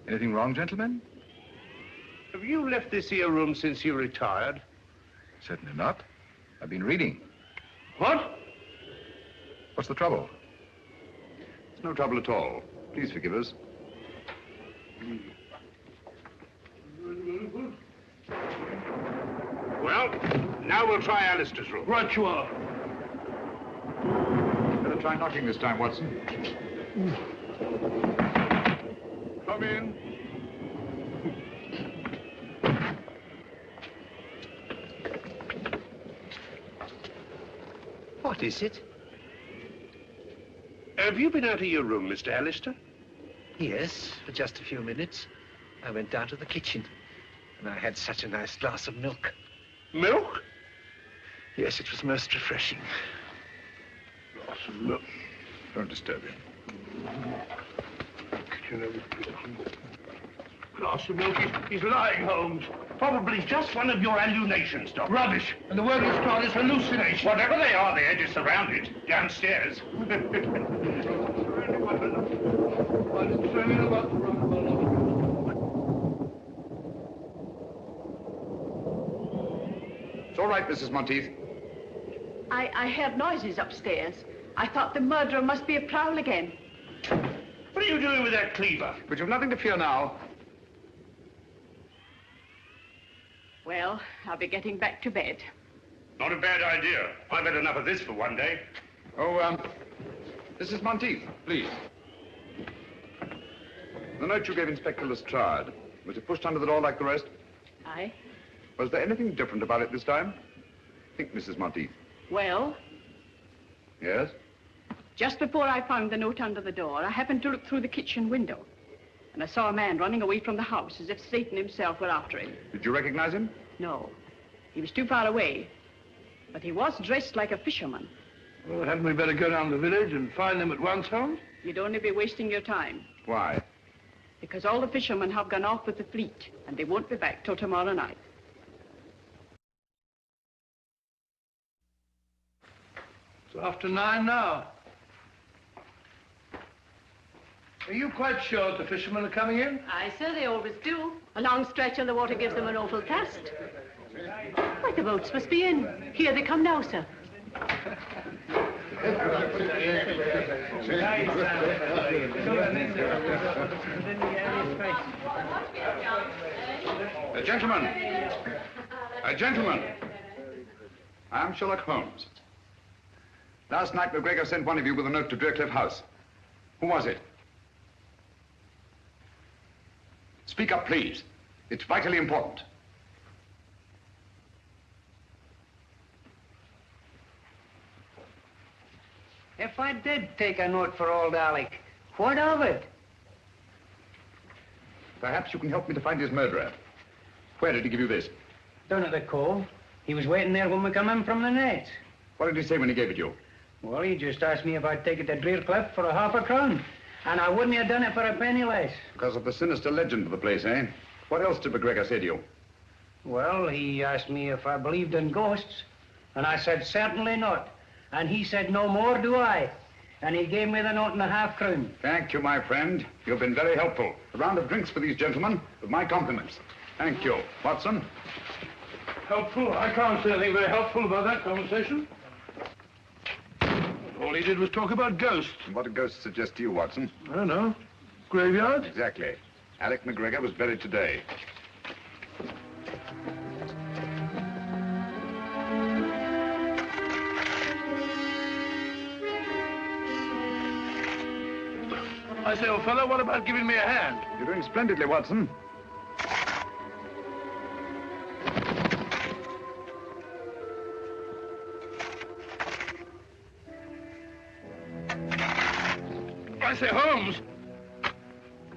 Anything wrong, gentlemen? Have you left this here room since you retired? Certainly not. I've been reading. What? What's the trouble? It's no trouble at all. Please forgive us. Well, now we'll try Alistair's room. Right you are. Better try knocking this time, Watson. Come in. What is it? Have you been out of your room, Mr. Alistair? Yes, for just a few minutes. I went down to the kitchen, and I had such a nice glass of milk. Milk? Yes, it was most refreshing. Glass of milk. Don't disturb him. Glass of milk. He's lying, Holmes. Probably just one of your hallucinations, Doctor. Rubbish. And the word he's got is hallucination. Whatever they are, the edge is surrounded. Downstairs. It's all right, Mrs. Monteith. I heard noises upstairs. I thought the murderer must be a prowl again. What are you doing with that cleaver? But you've nothing to fear now. Well, I'll be getting back to bed. Not a bad idea. I've had enough of this for one day. Oh, Mrs. Monteith, please. The note you gave Inspector Lestrade, was it pushed under the door like the rest? Aye. Was there anything different about it this time? Think, Mrs. Monteith. Well, Yes? just before I found the note under the door, I happened to look through the kitchen window. And I saw a man running away from the house as if Satan himself were after him. Did you recognize him? No, he was too far away. But he was dressed like a fisherman. Well, hadn't we better go down to the village and find them at once, Holmes? You'd only be wasting your time. Why? Because all the fishermen have gone off with the fleet, and they won't be back till tomorrow night. It's after 9 now. Are you quite sure the fishermen are coming in? Aye, sir, they always do. A long stretch and the water gives them an awful cast. Why, the boats must be in. Here they come now, sir. Gentlemen. Gentlemen. I am Sherlock Holmes. Last night, McGregor sent one of you with a note to Deercliff House. Who was it? Speak up, please. It's vitally important. If I did take a note for old Alec, what of it? Perhaps you can help me to find his murderer. Where did he give you this? Down at the cove. He was waiting there when we come in from the net. What did he say when he gave it you? Well, he just asked me if I'd take it to Deercliff for £0.50. And I wouldn't have done it for a penny less. Because of the sinister legend of the place, eh? What else did McGregor say to you? Well, he asked me if I believed in ghosts. And I said, certainly not. And he said, no more do I. And he gave me the note and £0.50. Thank you, my friend. You've been very helpful. A round of drinks for these gentlemen, with my compliments. Thank you. Watson? Helpful? I can't say anything very helpful about that conversation. Oh, All he did was talk about ghosts. And what do ghosts suggest to you, Watson? I don't know. Graveyard? Exactly. Alec McGregor was buried today. I say, old fellow, what about giving me a hand? You're doing splendidly, Watson. I say, Holmes,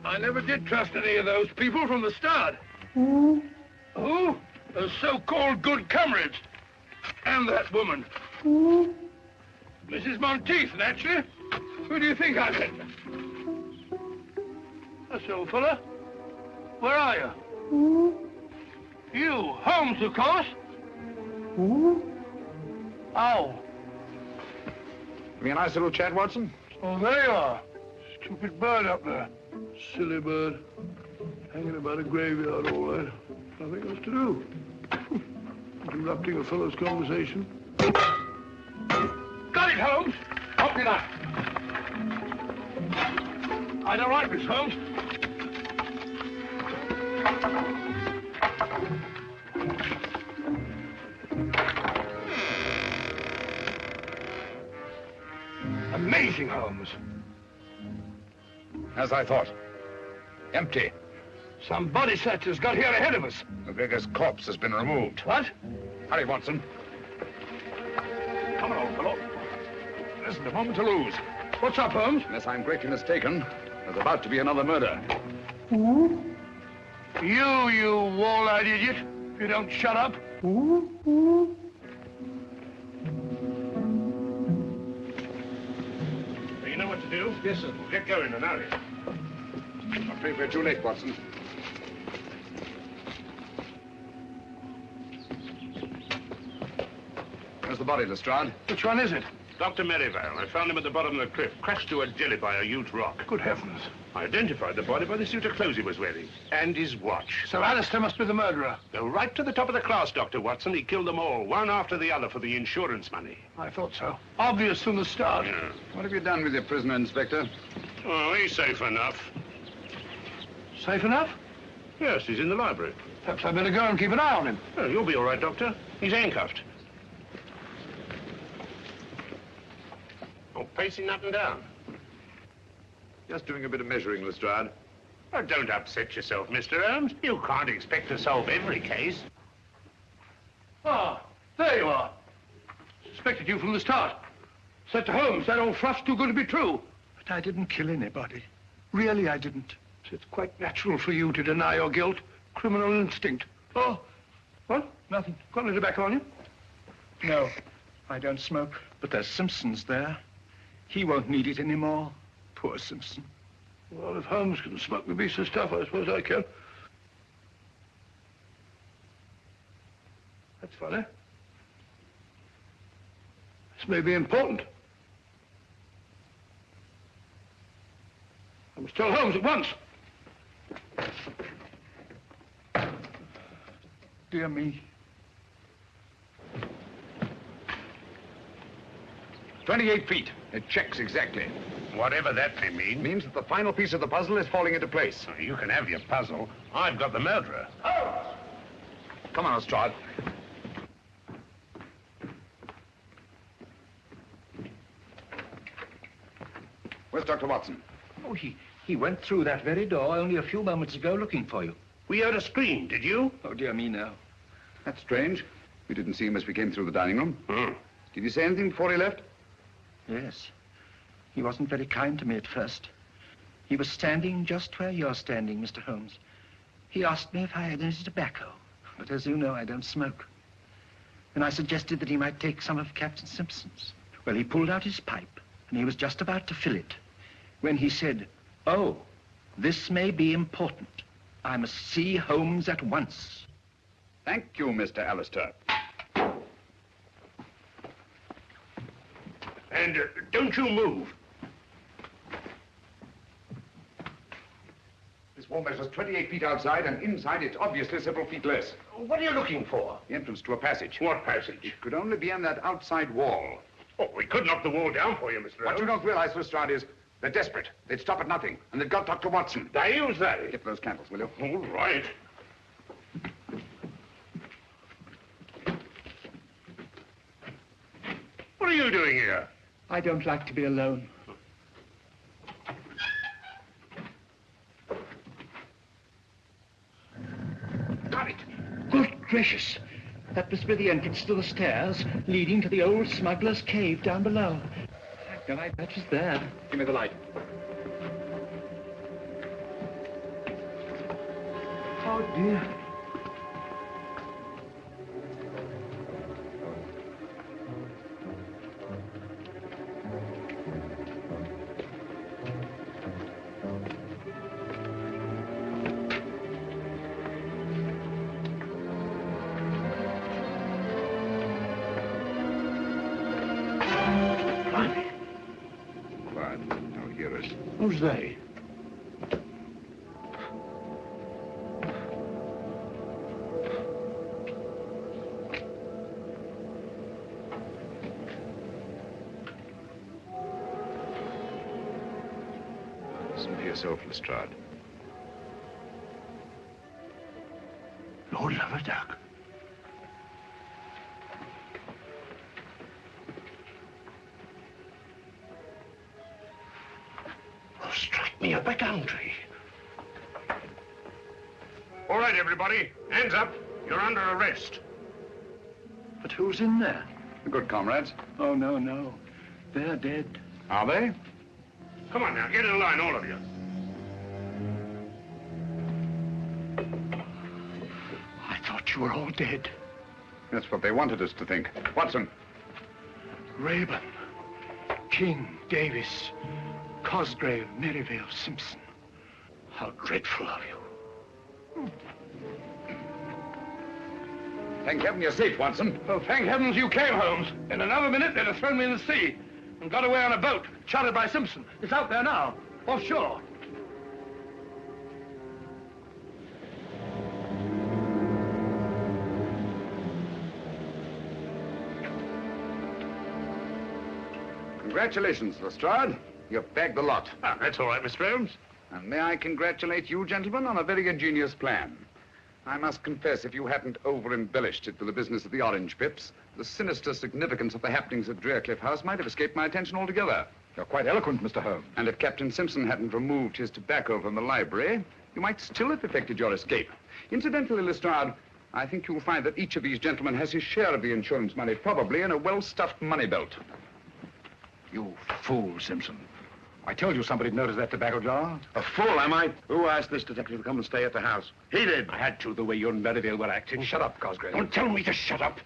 I never did trust any of those people from the start. Who? Those so-called good comrades. And that woman. Mrs. Monteith, naturally. Who do you think I met? That's old fella. Where are you? You, Holmes, of course. Oh. Have you a nice little chat, Watson? Oh, there you are. Stupid bird up there. Silly bird. Hanging about a graveyard all right. Nothing else to do. Interrupting a fellow's conversation. Got it, Holmes. Hope you not. I don't like this, Holmes. Amazing, Holmes. As I thought. Empty. Some body snatchers got here ahead of us. McGregor's corpse has been removed. What? Hurry, Watson. Come on, old fellow. There isn't a moment to lose. What's up, Holmes? Unless I'm greatly mistaken, there's about to be another murder. You wall-eyed idiot. If you don't shut up. You know what to do? Yes, sir. Get going and hurry. I'm afraid we're too late, Watson. Where's the body, Lestrade? Which one is it? Dr. Merivale. I found him at the bottom of the cliff, crashed to a jelly by a huge rock. Good heavens. I identified the body by the suit of clothes he was wearing. And his watch. So Alistair must be the murderer. Go right to the top of the class, Dr. Watson. He killed them all, one after the other, for the insurance money. I thought so. Obvious from the start. Yeah. What have you done with your prisoner, Inspector? Oh, he's safe enough. Safe enough? Yes, he's in the library. Perhaps I'd better go and keep an eye on him. Oh, you'll be all right, Doctor. He's handcuffed. Oh, pacing up and down. Just doing a bit of measuring, Lestrade. Oh, don't upset yourself, Mr. Holmes. You can't expect to solve every case. Ah, there you are. Suspected you from the start. Said to Holmes, that old fluff's too good to be true. But I didn't kill anybody. Really, I didn't. It's quite natural for you to deny your guilt. Criminal instinct. Oh, what? Nothing. Got any tobacco on you? No, I don't smoke. But there's Simpson's there. He won't need it anymore. Poor Simpson. Well, if Holmes can smoke the beast of stuff, I suppose I can. That's funny. This may be important. I must tell Holmes at once. Dear me. 28 feet. It checks exactly. Whatever that may mean. Means that the final piece of the puzzle is falling into place. Oh, you can have your puzzle. I've got the murderer. Oh! Come on, Lestrade. Where's Dr. Watson? Oh, he went through that very door only a few moments ago looking for you. We heard a scream, did you? Oh, dear me, no. That's strange. We didn't see him as we came through the dining room. Did he say anything before he left? Yes. He wasn't very kind to me at first. He was standing just where you're standing, Mr. Holmes. He asked me if I had any tobacco, but as you know, I don't smoke. And I suggested that he might take some of Captain Simpson's. Well, he pulled out his pipe, and he was just about to fill it, when he said, "Oh, this may be important. I must see Holmes at once." Thank you, Mr. Alistair. And don't you move. This wall measures 28 feet outside, and inside it's obviously several feet less. What are you looking for? The entrance to a passage. What passage? It could only be on that outside wall. Oh, we could knock the wall down for you, Mr. What Holmes. you don't realize, Lestrade, is they're desperate. They'd stop at nothing, and they've got Dr. Watson. They use that. Get those candles, will you? All right. What are you doing here? I don't like to be alone. Got it. Good gracious. That must be the entrance to the stairs leading to the old smuggler's cave down below. No, I bet was there. Give me the light. Oh, dear. Who's they? Listen to yourself, Lestrade. Lord Lavadoc. Strike me up a country. All right, everybody. Hands up. You're under arrest. But who's in there? The good comrades. Oh, no, no. They're dead. Are they? Come on now, get in line, all of you. I thought you were all dead. That's what they wanted us to think. Watson. Rayburn, King, Davis, Cosgrave, Merivale, Simpson. How dreadful of you. Thank heaven you're safe, Watson. Oh, thank heavens you came, Holmes. In another minute, they'd have thrown me in the sea and got away on a boat, chartered by Simpson. It's out there now, offshore. Congratulations, Lestrade. You've bagged the lot. Ah, that's all right, Mr. Holmes. And may I congratulate you, gentlemen, on a very ingenious plan. I must confess, if you hadn't over-embellished it with the business of the orange pips, the sinister significance of the happenings at Drearcliff House might have escaped my attention altogether. You're quite eloquent, Mr. Holmes. And if Captain Simpson hadn't removed his tobacco from the library, you might still have effected your escape. Incidentally, Lestrade, I think you'll find that each of these gentlemen has his share of the insurance money, probably in a well-stuffed money belt. You fool, Simpson. I told you somebody'd noticed that tobacco jar. A fool, am I? Who asked this detective to come and stay at the house? He did. I had to, the way you and Merivale were acting. Shut up, Cosgrave. Don't tell me to shut up.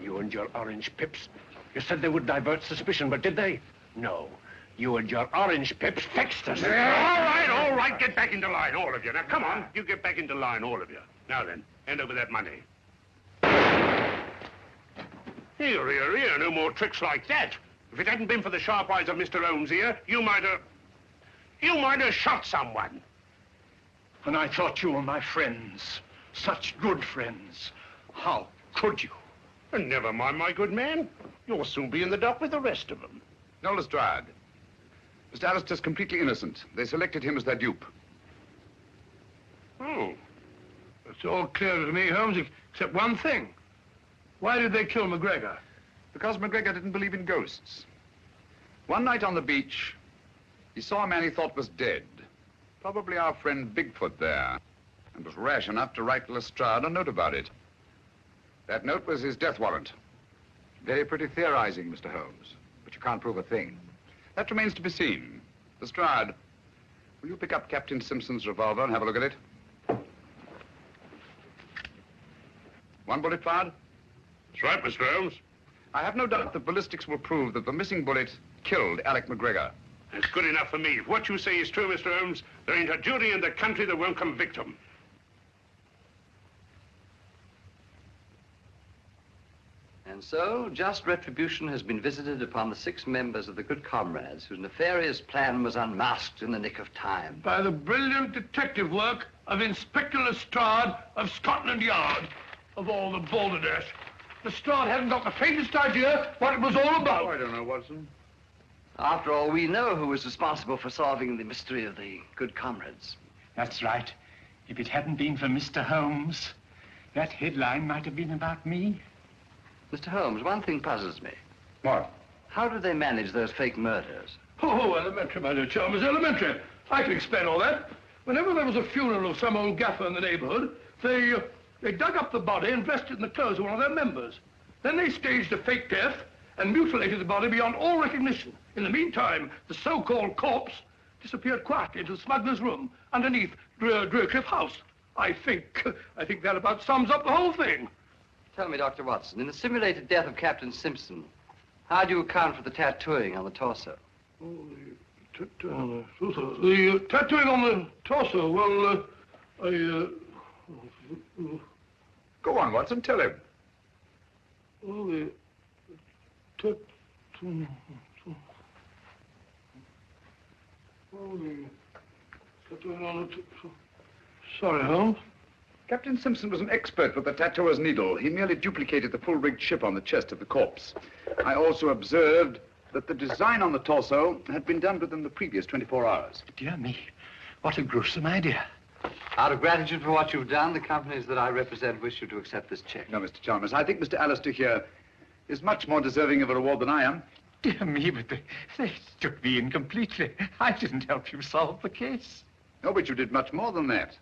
You and your orange pips. You said they would divert suspicion, but did they? No. You and your orange pips fixed us. All right. Get back into line, all of you. Now, come on. You get back into line, all of you. Now then, hand over that money. Here. No more tricks like that. If it hadn't been for the sharp eyes of Mr. Holmes here, you might have shot someone. And I thought you were my friends. Such good friends. How could you? And never mind, my good man. You'll soon be in the dock with the rest of them. No, Lestrade. Mr. Alistair's completely innocent. They selected him as their dupe. Oh. It's all clear to me, Holmes, except one thing. Why did they kill McGregor? Because McGregor didn't believe in ghosts. One night on the beach, he saw a man he thought was dead. Probably our friend Bigfoot there. And was rash enough to write Lestrade a note about it. That note was his death warrant. Very pretty theorizing, Mr. Holmes. But you can't prove a thing. That remains to be seen. Lestrade, will you pick up Captain Simpson's revolver and have a look at it? One bullet fired? That's right, Mr. Holmes. I have no doubt that ballistics will prove that the missing bullet killed Alec McGregor. That's good enough for me. If what you say is true, Mr. Holmes, there ain't a jury in the country that won't convict him. And so, just retribution has been visited upon the 6 members of the Good Comrades whose nefarious plan was unmasked in the nick of time. By the brilliant detective work of Inspector Lestrade of Scotland Yard, of all the balderdash. Lestrade hadn't got the faintest idea what it was all about. Oh, I don't know, Watson. After all, we know who was responsible for solving the mystery of the good comrades. That's right. If it hadn't been for Mr. Holmes, that headline might have been about me. Mr. Holmes, one thing puzzles me. What? How did they manage those fake murders? Oh, elementary, my dear Chalmers, elementary. I can explain all that. Whenever there was a funeral of some old gaffer in the neighborhood, they dug up the body and dressed it in the clothes of one of their members. Then they staged a fake death and mutilated the body beyond all recognition. In the meantime, the so-called corpse disappeared quietly into the smuggler's room underneath Drearcliff House. I think that about sums up the whole thing. Tell me, Dr. Watson, in the simulated death of Captain Simpson, how do you account for the tattooing on the torso? Oh, the tattooing on the torso, well, Go on, Watson, tell him. Oh, the tattooing... Oh, the tattooing on the... Sorry, Holmes. Captain Simpson was an expert with the tattooer's needle. He merely duplicated the full-rigged ship on the chest of the corpse. I also observed that the design on the torso had been done within the previous 24 hours. Dear me, what a gruesome idea. Out of gratitude for what you've done, the companies that I represent wish you to accept this check. No, Mr. Chalmers, I think Mr. Alistair here is much more deserving of a reward than I am. Dear me, but they took me in completely. I didn't help you solve the case. No, but you did much more than that.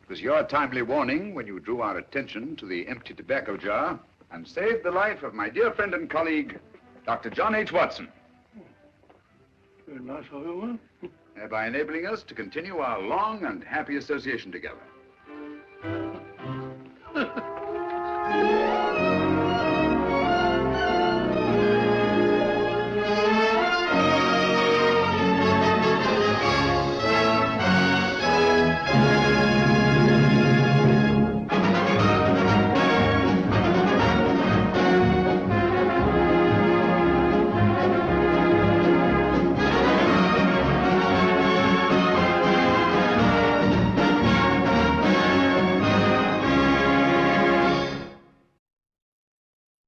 It was your timely warning when you drew our attention to the empty tobacco jar and saved the life of my dear friend and colleague, Dr. John H. Watson. Very nice of you, man. Thereby enabling us to continue our long and happy association together.